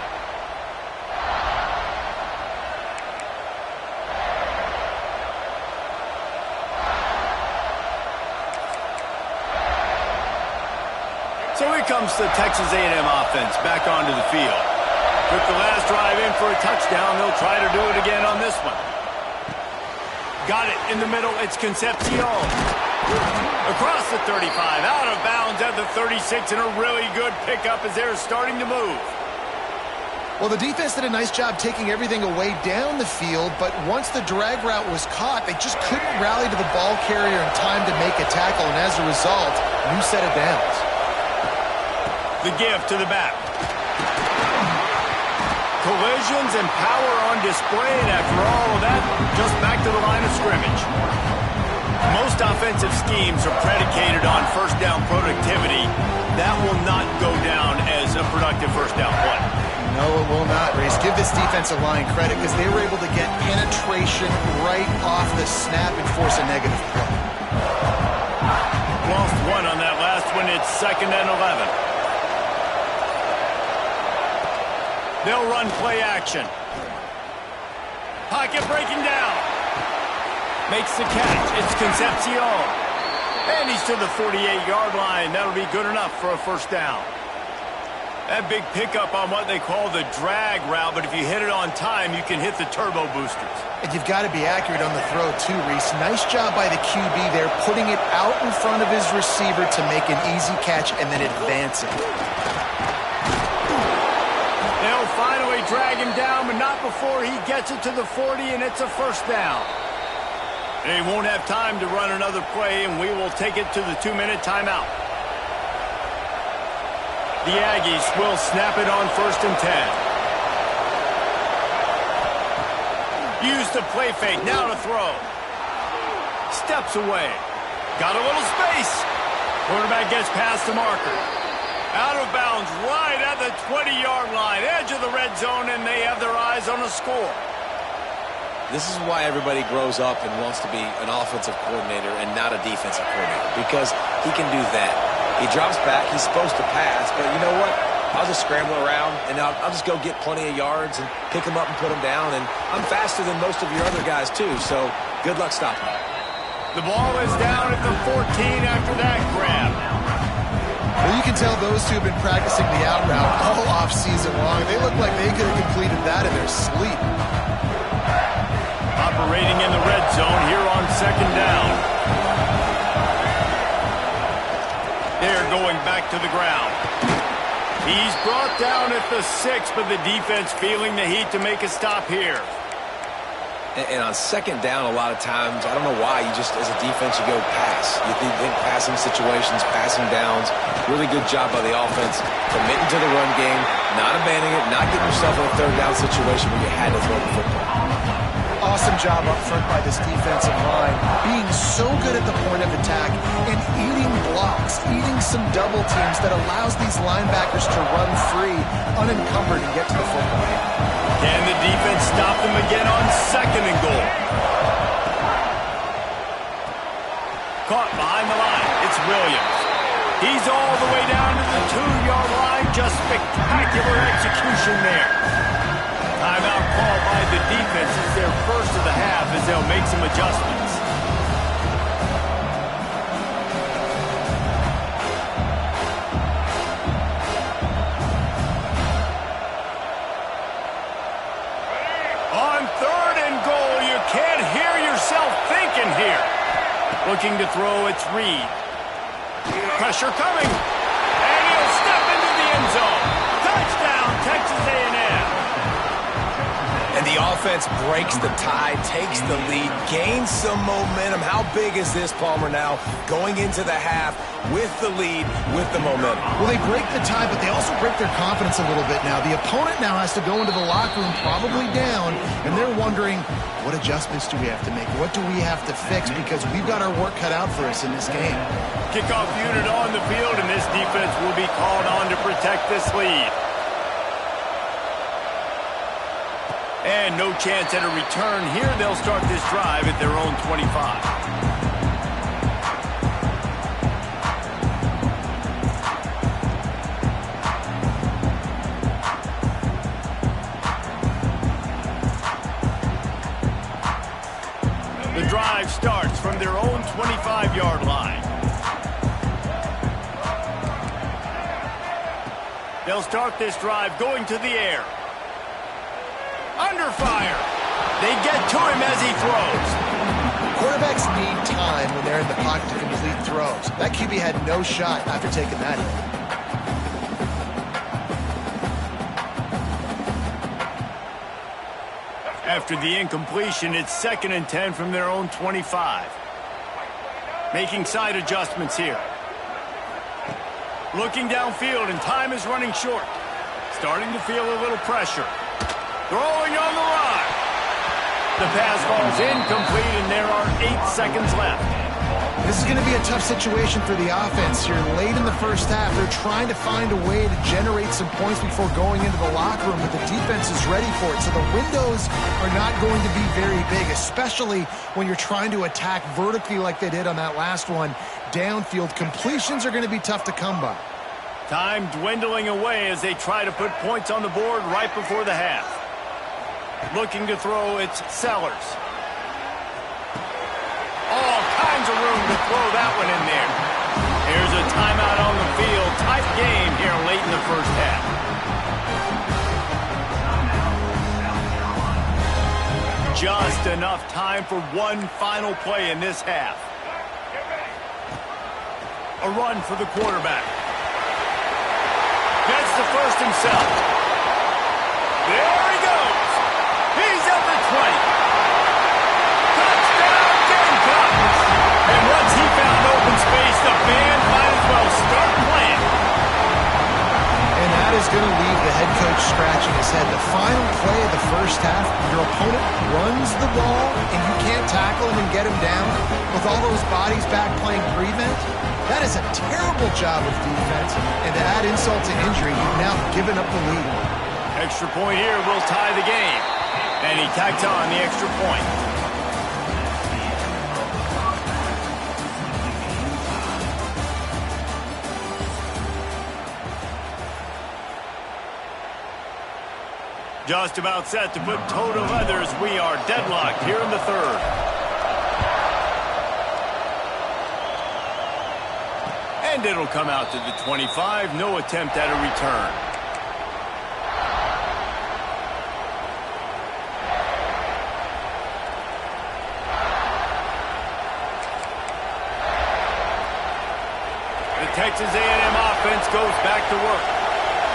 So here comes the Texas A&M offense back onto the field. Took the last drive in for a touchdown. They'll try to do it again on this one. Got it in the middle. It's Concepcion. Across the 35, out of bounds at the 36, and a really good pickup as they're starting to move. Well, the defense did a nice job taking everything away down the field, but once the drag route was caught, they just couldn't rally to the ball carrier in time to make a tackle, and as a result, new set of downs. The give to the back. Collisions and power on display, and after all of that, just back to the line of scrimmage. Most offensive schemes are predicated on first down productivity. That will not go down as a productive first down play. No, it will not, Reese. Give this defensive line credit because they were able to get penetration right off the snap and force a negative play. Lost 1 on that last one. It's 2nd and 11. They'll run play action. Pocket breaking down. Makes the catch. It's Concepcion. And he's to the 48-yard line. That'll be good enough for a first down. That big pickup on what they call the drag route, but if you hit it on time, you can hit the turbo boosters. And you've got to be accurate on the throw, too, Reese. Nice job by the QB there, putting it out in front of his receiver to make an easy catch and then advancing. They'll finally drag him down, but not before he gets it to the 40, and it's a first down. They won't have time to run another play, and we will take it to the 2-minute timeout. The Aggies will snap it on 1st and 10. Use the play fake, now to throw. Steps away. Got a little space. Quarterback gets past the marker. Out of bounds right at the 20-yard line. Edge of the red zone, and they have their eyes on a score. This is why everybody grows up and wants to be an offensive coordinator and not a defensive coordinator, because he can do that. He drops back. He's supposed to pass, but you know what? I'll just scramble around, and I'll just go get plenty of yards and pick them up and put them down, and I'm faster than most of your other guys, too, so good luck stopping me. The ball is down at the 14 after that grab. Well, you can tell those two have been practicing the out route all off-season long. They look like they could have completed that in their sleep. Operating in the red zone here on 2nd down. They're going back to the ground. He's brought down at the 6, but the defense feeling the heat to make a stop here. And on 2nd down, a lot of times, I don't know why, you just, as a defense, you go pass. You think passing situations, passing downs. Really good job by the offense, committing to the run game, not abandoning it, not getting yourself in a 3rd down situation where you had to throw the football. Awesome job up front by this defensive line, being so good at the point of attack and eating blocks, eating some double teams that allows these linebackers to run free, unencumbered, and get to the football. Can the defense stop them again on 2nd and goal? Caught behind the line. It's Williams. He's all the way down to the 2-yard line. Just spectacular execution there. Timeout called by the defense. It's their first of the half as they'll make some adjustments. On 3rd and goal, you can't hear yourself thinking here. Looking to throw, it's Reed. Pressure coming. And he'll step into the end zone. Touchdown, Texas A&M. And the offense breaks the tie, takes the lead, gains some momentum. How big is this, Palmer, now? Going into the half with the lead, with the momentum. Well, they break the tie, but they also break their confidence a little bit now. The opponent now has to go into the locker room probably down, and they're wondering, what adjustments do we have to make? What do we have to fix? Because we've got our work cut out for us in this game. Kickoff unit on the field, and this defense will be called on to protect this lead. And no chance at a return here. They'll start this drive at their own 25. The drive starts from their own 25-yard line. They'll start this drive going to the air. Under fire. They get to him as he throws. Quarterbacks need time when they're in the pocket to complete throws. That QB had no shot after taking that hit. After the incompletion, it's 2nd and 10 from their own 25. Making side adjustments here. Looking downfield, and time is running short. Starting to feel a little pressure. Throwing on the run. The pass falls incomplete, and there are 8 seconds left. This is going to be a tough situation for the offense here. Late in the first half, they're trying to find a way to generate some points before going into the locker room, but the defense is ready for it. So the windows are not going to be very big, especially when you're trying to attack vertically like they did on that last one. Downfield completions are going to be tough to come by. Time dwindling away as they try to put points on the board right before the half. Looking to throw, it's Sellers. All kinds of room to throw that one in there. Here's a timeout on the field. Tight game here late in the first half. Just enough time for one final play in this half. A run for the quarterback. Gets the first himself. There he goes. He's at the 20. Touchdown, Gamecocks. And once he found open space, the band might as well start playing. going to leave the head coach scratching his head. The final play of the first half, your opponent runs the ball, and you can't tackle him and get him down with all those bodies back playing prevent. That is a terrible job of defense, and to add insult to injury, you've now given up the lead. Extra point here will tie the game. And he tacked on the extra point. Just about set to put toe to leathers. We are deadlocked here in the third. And it'll come out to the 25. No attempt at a return. The Texas A&M offense goes back to work.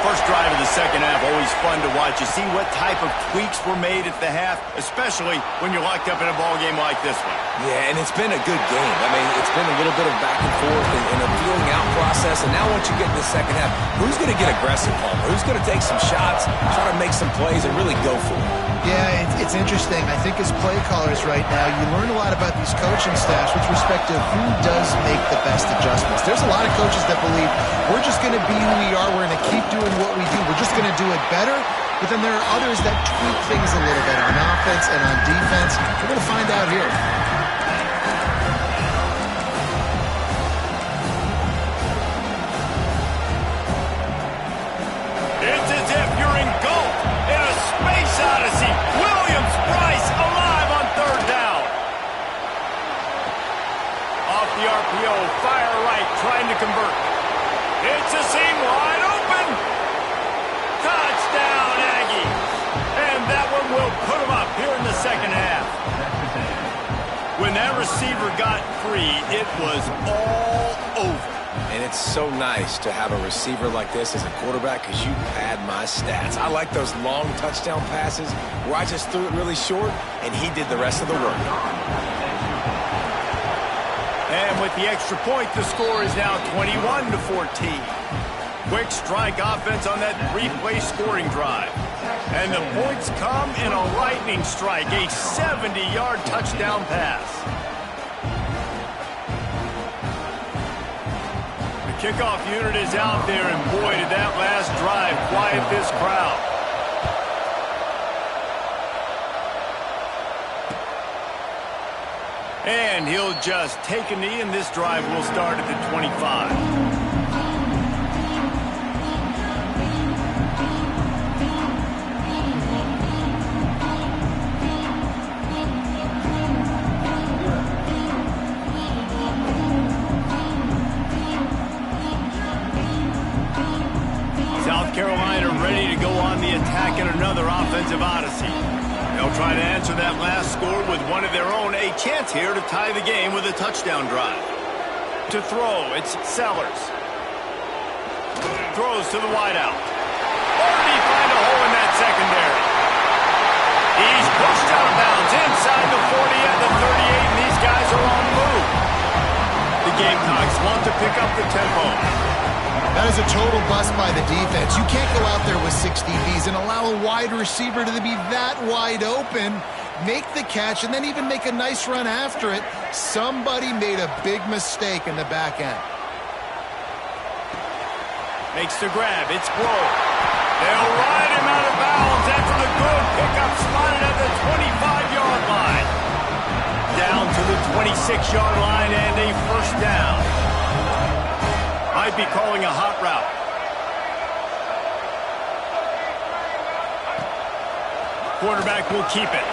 First drive of the second half, always fun to watch. You see what type of tweaks were made at the half, especially when you're locked up in a ball game like this one. Yeah, and it's been a good game. I mean, it's been a little bit of back and forth and a feeling out process. And now once you get in the second half, who's going to get aggressive, Palmer? Who's going to take some shots, try to make some plays, and really go for it? Yeah, it's interesting. I think as play callers right now, you learn a lot about these coaching staffs with respect to who does make the best adjustments. There's a lot of coaches that believe we're just going to be who we are. We're going to keep doing what we do. We're just going to do it better. But then there are others that tweak things a little bit on offense and on defense. We're going to find out here. It's as if you're engulfed in a space odyssey. Williams-Brice alive on third down. Off the RPO, fire right, trying to convert. It's a seam wide open. Touchdown, Aggie. And that one will put them up here in the second half. When that receiver got free, it was all over. And it's so nice to have a receiver like this as a quarterback because you pad my stats. I like those long touchdown passes where I just threw it really short and he did the rest of the work. And with the extra point, the score is now 21-14. Quick strike offense on that three-play scoring drive. And the points come in a lightning strike, a 70-yard touchdown pass. The kickoff unit is out there, and boy, did that last drive quiet this crowd. And he'll just take a knee, and this drive will start at the 25. South Carolina ready to go on the attack in another offensive odyssey. They'll try to answer that last score with one of their own. A chance here to tie the game with a touchdown drive. To throw, it's Sellers. Throws to the wideout. Or did he find a hole in that secondary? He's pushed out of bounds inside the 40 at the 38, and these guys are on the move. The Gamecocks want to pick up the tempo. That is a total bust by the defense. You can't go out there with 6 DBs and allow a wide receiver to be that wide open, make the catch, and then even make a nice run after it. Somebody made a big mistake in the back end. Makes the grab. It's Blow. They'll ride him out of bounds after the good pickup spotted at the 25-yard line. Down to the 26-yard line and a first down. Might be calling a hot route. Quarterback will keep it.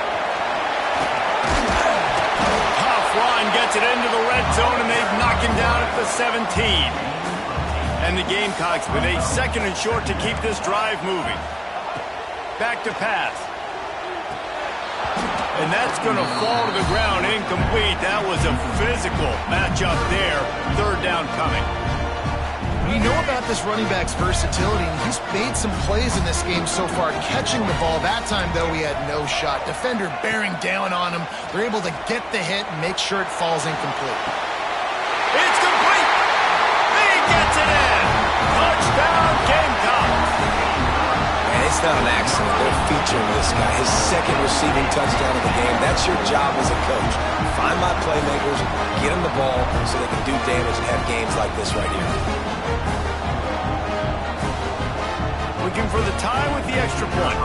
Tough run gets it into the red zone, and they knock him down at the 17. And the Gamecocks with a second and short to keep this drive moving. Back to pass. And that's going to fall to the ground incomplete. That was a physical matchup there. Third down coming. We know about this running back's versatility, and he's made some plays in this game so far, catching the ball. That time, though, he had no shot. Defender bearing down on him. They're able to get the hit and make sure it falls incomplete. It's complete! He gets it in! Touchdown, Gamecocks! It's not an accident. They're featuring this guy. His second receiving touchdown of the game. That's your job as a coach. Find my playmakers, get them the ball so they can do damage and have games like this right here. Looking for the tie with the extra point.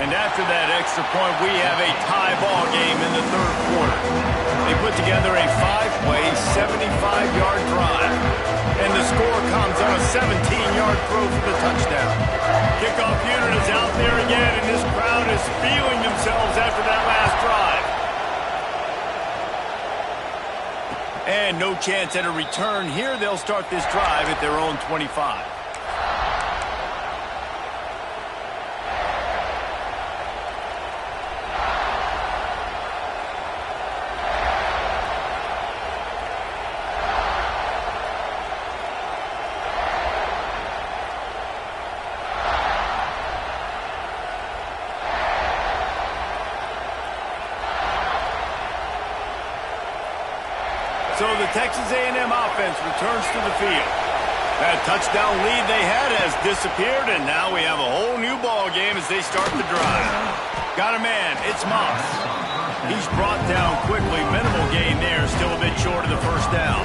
And after that extra point, we have a tie ball game in the third quarter. They put together a 5-play, 75-yard drive. And the score comes on a 17-yard throw for the touchdown. Kickoff unit is out there again, and this crowd is feeling themselves after that last drive. And no chance at a return here. They'll start this drive at their own 25. So the Texas A&M offense returns to the field. That touchdown lead they had has disappeared, and now we have a whole new ball game as they start the drive. Got a man, it's Moss. He's brought down quickly. Minimal gain there, still a bit short of the first down.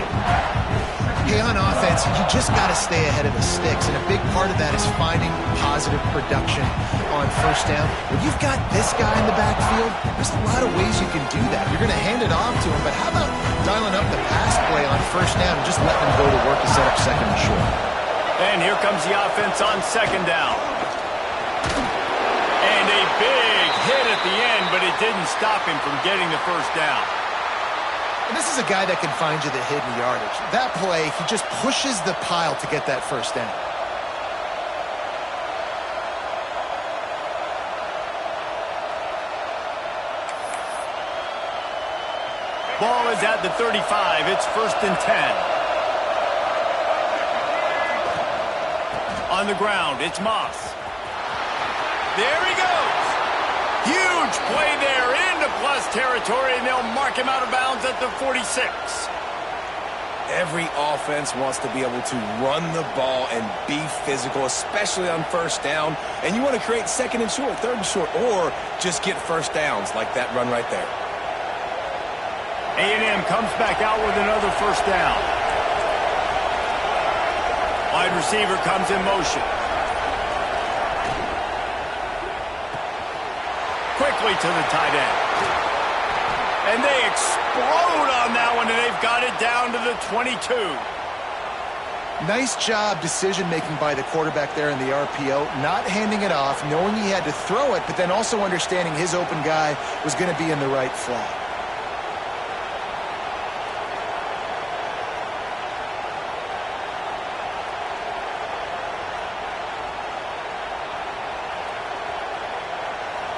Hey, on offense, you just got to stay ahead of the sticks, and a big part of that is finding positive production on first down. When you've got this guy in the backfield, there's a lot of ways you can do that. You're going to hand it off to him, but how about dialing up the pass play on first down and just letting him go to work to set up second and short? And here comes the offense on second down. And a big hit at the end, but it didn't stop him from getting the first down. And this is a guy that can find you the hidden yardage. That play, he just pushes the pile to get that first down. Ball is at the 35. It's 1st and 10. On the ground, it's Moss. There he goes. Huge play there into plus territory, and they'll mark him out of bounds at the 46. Every offense wants to be able to run the ball and be physical, especially on first down. And you want to create second and short, third and short, or just get first downs like that run right there. A&M comes back out with another first down. Wide receiver comes in motion. Quickly to the tight end. And they explode on that one, and they've got it down to the 22. Nice job decision-making by the quarterback there in the RPO, not handing it off, knowing he had to throw it, but then also understanding his open guy was going to be in the right flat.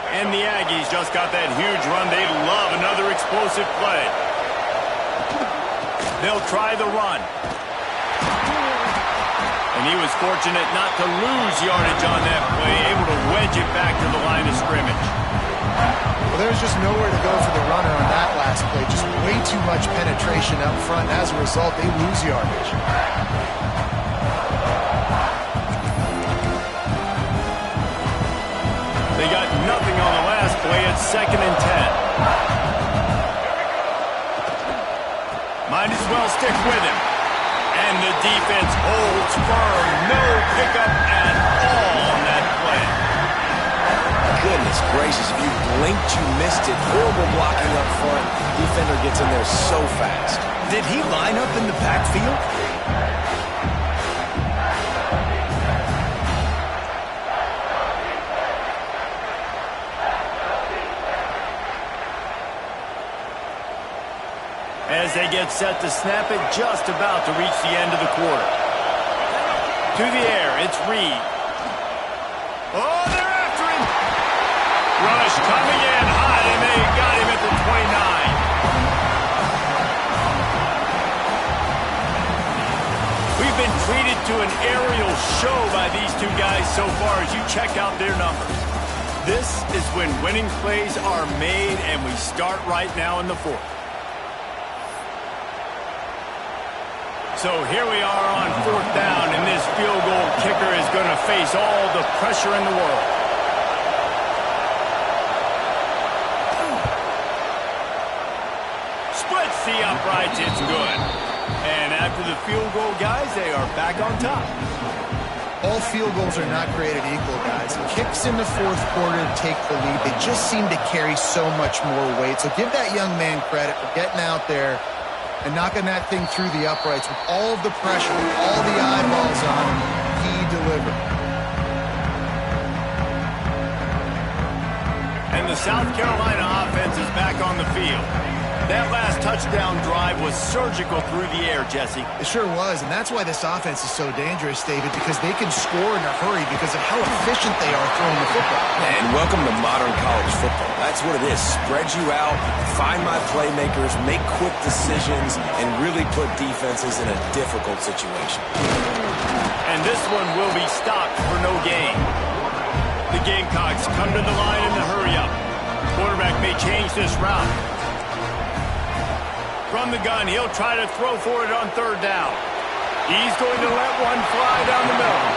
And the Aggies just got that huge run. They love another explosive play. They'll try the run. And he was fortunate not to lose yardage on that play, able to wedge it back to the line of scrimmage. Well, there's just nowhere to go for the runner on that last play. Just way too much penetration up front. As a result, they lose yardage. They got nothing on the last play. It's 2nd and 10. Might as well stick with him. And the defense holds firm. No pickup at all on that play. Goodness gracious, if you blinked, you missed it. Horrible blocking up front. Defender gets in there so fast. Did he line up in the backfield? As they get set to snap it, just about to reach the end of the quarter. To the air, it's Reed. Oh, they're after him. Rush coming in hot, and they got him at the 29. We've been treated to an aerial show by these two guys so far as you check out their numbers. This is when winning plays are made, and we start right now in the fourth. So here we are on 4th down, and this field goal kicker is going to face all the pressure in the world. Splits the uprights, it's good. And after the field goal, guys, they are back on top. All field goals are not created equal, guys. Kicks in the 4th quarter take the lead. They just seem to carry so much more weight. So give that young man credit for getting out there and knocking that thing through the uprights with all of the pressure, with all the eyeballs on him. He delivered. And the South Carolina offense is back on the field. That last touchdown drive was surgical through the air, Jesse. It sure was, and that's why this offense is so dangerous, David, because they can score in a hurry because of how efficient they are throwing the football. And welcome to modern college football. That's what it is. Spread you out, find my playmakers, make quick decisions, and really put defenses in a difficult situation. And this one will be stopped for no gain. The Gamecocks come to the line in the hurry-up. Quarterback may change this route. From the gun, he'll try to throw for it on 3rd down. He's going to let one fly down the middle.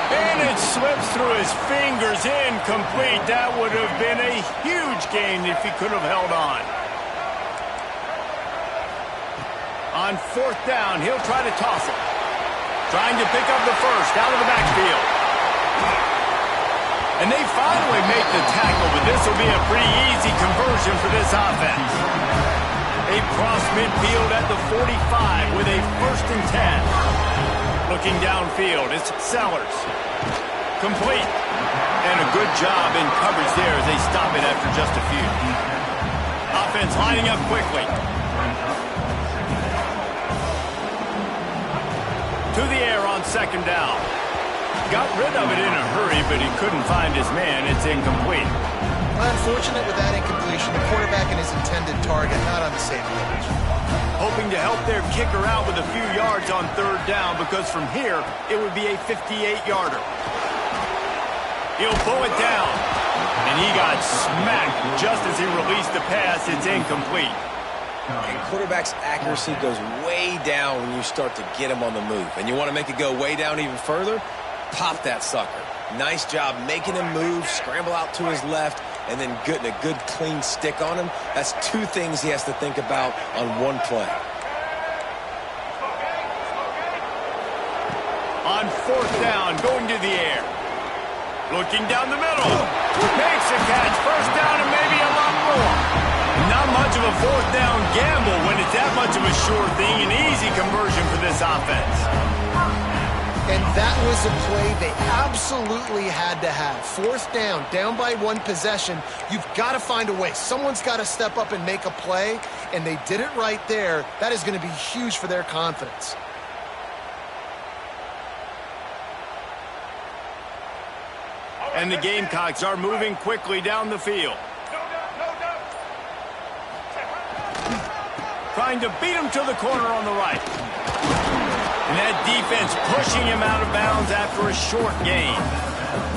And it slips through his fingers, incomplete. That would have been a huge gain if he could have held on. On 4th down, he'll try to toss it. Trying to pick up the first out of the backfield. And they finally make the tackle, but this will be a pretty easy conversion for this offense. A cross midfield at the 45 with a 1st and 10. Looking downfield, it's Sellers. Complete. And a good job in coverage there as they stop it after just a few. Offense lining up quickly. To the air on 2nd down. Got rid of it in a hurry, but he couldn't find his man. It's incomplete. Unfortunate with that incompletion. The quarterback and his intended target not on the same page. Hoping to help their kicker out with a few yards on 3rd down, because from here, it would be a 58-yarder. He'll pull it down. And he got smacked just as he released the pass. It's incomplete. And quarterback's accuracy goes way down when you start to get him on the move. And you want to make it go way down even further? Pop that sucker. Nice job making him move, scramble out to his left, and then getting a good clean stick on him. That's 2 things he has to think about on one play. On 4th down, going to the air. Looking down the middle. Makes a catch. 1st down and maybe a lot more. Not much of a 4th down gamble when it's that much of a sure thing. An easy conversion for this offense. And that was a play they absolutely had to have. 4th down, down by 1 possession. You've got to find a way. Someone's got to step up and make a play, and they did it right there. That is going to be huge for their confidence. And the Gamecocks are moving quickly down the field. Trying to beat him to the corner on the right. And that defense pushing him out of bounds after a short gain.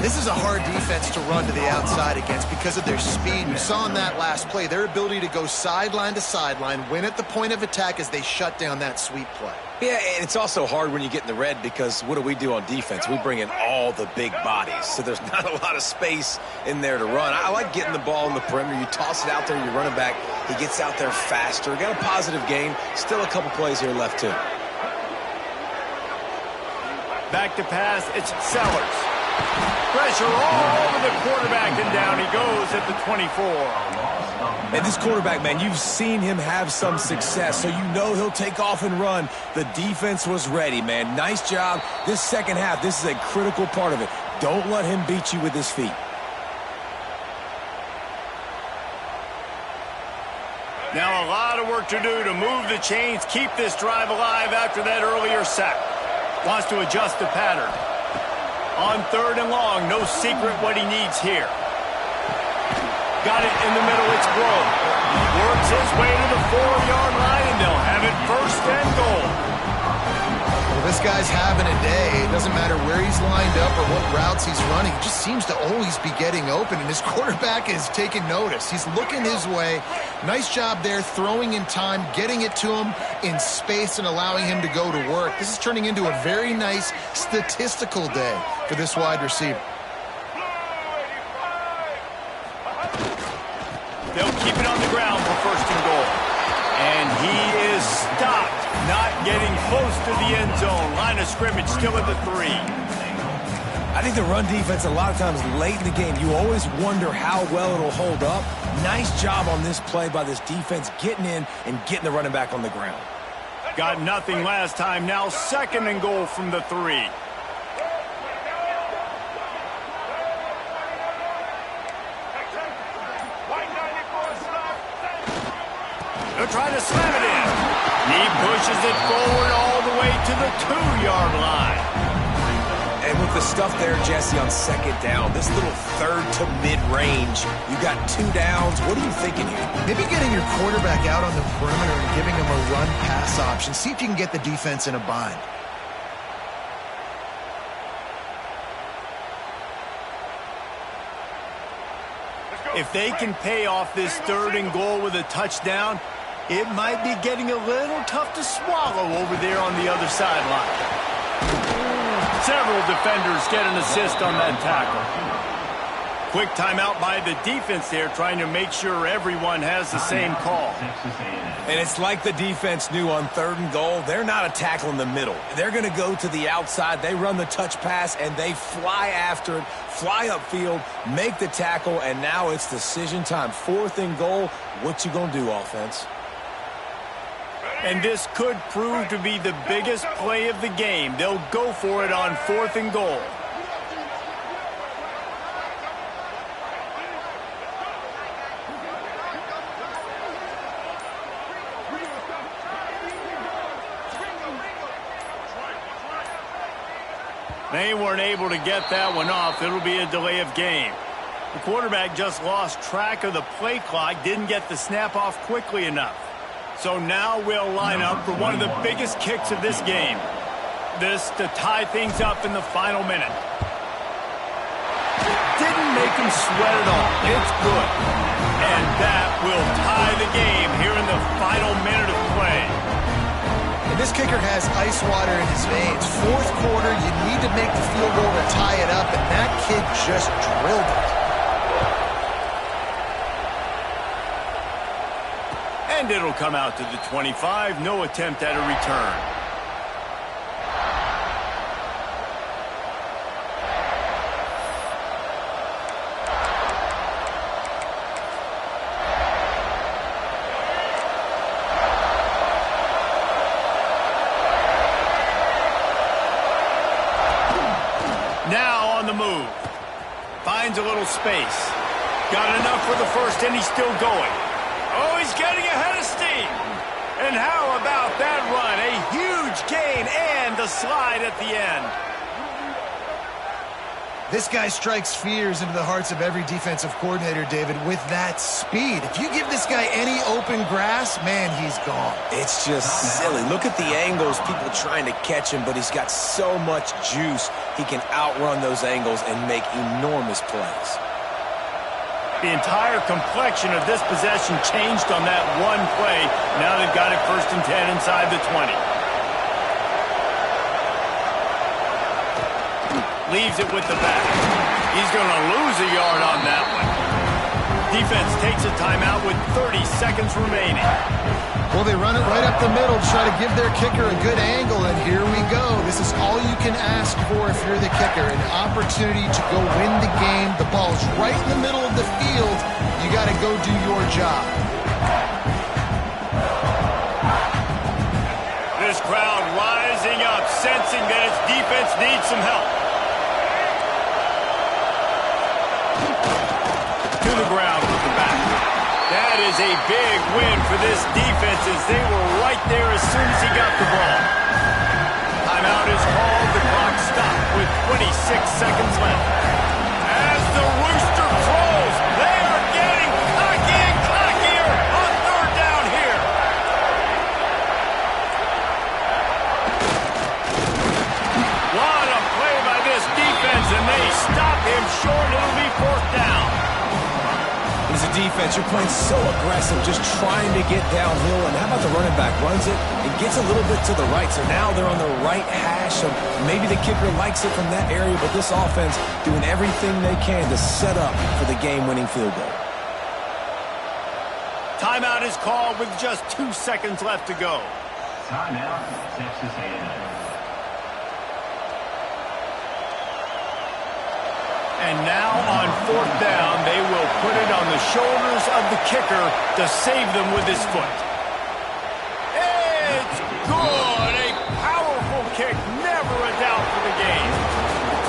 This is a hard defense to run to the outside against because of their speed. You saw in that last play their ability to go sideline to sideline, win at the point of attack as they shut down that sweep play. Yeah, and it's also hard when you get in the red because what do we do on defense? We bring in all the big bodies, so there's not a lot of space in there to run. I like getting the ball in the perimeter. You toss it out there, you're running back. He gets out there faster. Got a positive gain. Still a couple plays here left, too. Back to pass, it's Sellers. Pressure all over the quarterback, and down he goes at the 24. And this quarterback, man, you've seen him have some success, so you know he'll take off and run. The defense was ready, man. Nice job. This second half, this is a critical part of it. Don't let him beat you with his feet. Now a lot of work to do to move the chains, keep this drive alive after that earlier sack. Wants to adjust the pattern. On 3rd and long, no secret what he needs here. Got it in the middle, it's Grove. Works his way to the 4-yard line, and they'll have it 1st and goal. Well, this guy's having a day. It doesn't matter where he's lined up or what routes he's running. He just seems to always be getting open, and his quarterback is taking notice. He's looking his way. Nice job there, throwing in time, getting it to him in space and allowing him to go to work. This is turning into a very nice statistical day for this wide receiver. They'll keep it on the ground for first and goal. And he is stopped, not getting close to the end zone. Line of scrimmage still at the 3. I think the run defense, a lot of times late in the game, you always wonder how well it'll hold up. Nice job on this play by this defense, getting in and getting the running back on the ground. Got nothing last time. Now second and goal from the 3. They'll try to slam it in. He pushes it forward all the way to the 2-yard line. And with the stuff there, Jesse, on second down, this little third to mid-range, you got 2 downs. What are you thinking here? Maybe getting your quarterback out on the perimeter and giving him a run-pass option. See if you can get the defense in a bind. If they can pay off this third and goal with a touchdown, it might be getting a little tough to swallow over there on the other sideline. Several defenders get an assist on that tackle. Quick timeout by the defense there, trying to make sure everyone has the same call. And it's like the defense knew on third and goal, they're not a tackle in the middle. They're going to go to the outside. They run the touch pass, and they fly after it, fly upfield, make the tackle, and now it's decision time. Fourth and goal, what you going to do, offense? And this could prove to be the biggest play of the game. They'll go for it on fourth and goal. They weren't able to get that one off. It'll be a delay of game. The quarterback just lost track of the play clock, didn't get the snap off quickly enough. So now we'll line up for one of the biggest kicks of this game. This to tie things up in the final minute. Didn't make him sweat at all. It's good. And that will tie the game here in the final minute of play. And this kicker has ice water in his veins. Fourth quarter, you need to make the field goal to tie it up, and that kid just drilled it. And it'll come out to the 25. No attempt at a return. Now on the move. Finds a little space. Got enough for the first, and he's still going. Oh, he's getting ahead of steam. And how about that run? A huge gain and a slide at the end. This guy strikes fears into the hearts of every defensive coordinator, David, with that speed. If you give this guy any open grass, man, he's gone. It's just silly. Look at the angles, people trying to catch him, but he's got so much juice. He can outrun those angles and make enormous plays. The entire complexion of this possession changed on that one play. Now they've got it 1st and 10 inside the 20. Leaves it with the back. He's going to lose a yard on that one. Defense takes a timeout with 30 seconds remaining. Well, they run it right up the middle to try to give their kicker a good angle, and here we go. This is all you can ask for if you're the kicker, an opportunity to go win the game. The ball's right in the middle of the field. You got to go do your job. This crowd rising up, sensing that its defense needs some help. To the ground with the back. That is a big win for this defense as they were right there as soon as he got the ball. Timeout is called. The clock stopped with 26 seconds left. As the rooster crows, they are getting cocky and cockier on third down here. defense. You're playing so aggressive, just trying to get downhill. And how about the running back? Runs it and gets a little bit to the right. So now they're on the right hash. So maybe the kicker likes it from that area, but this offense doing everything they can to set up for the game-winning field goal. Timeout is called with just 2 seconds left to go. Timeout, Texas A&M. And now on 4th down, they will put it on the shoulders of the kicker to save them with his foot. It's good. A powerful kick. Never a doubt for the game.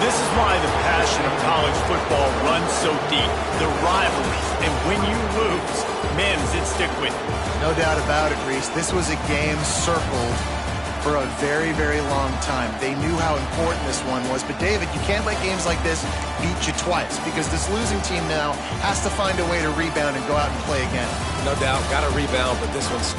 This is why the passion of college football runs so deep. The rivalries. And when you lose, man, does it stick with you. No doubt about it, Reese. This was a game circled for a very, very long time. They knew how important this one was. But, David, you can't let games like this beat you twice because this losing team now has to find a way to rebound and go out and play again. No doubt, got to rebound, but this one's...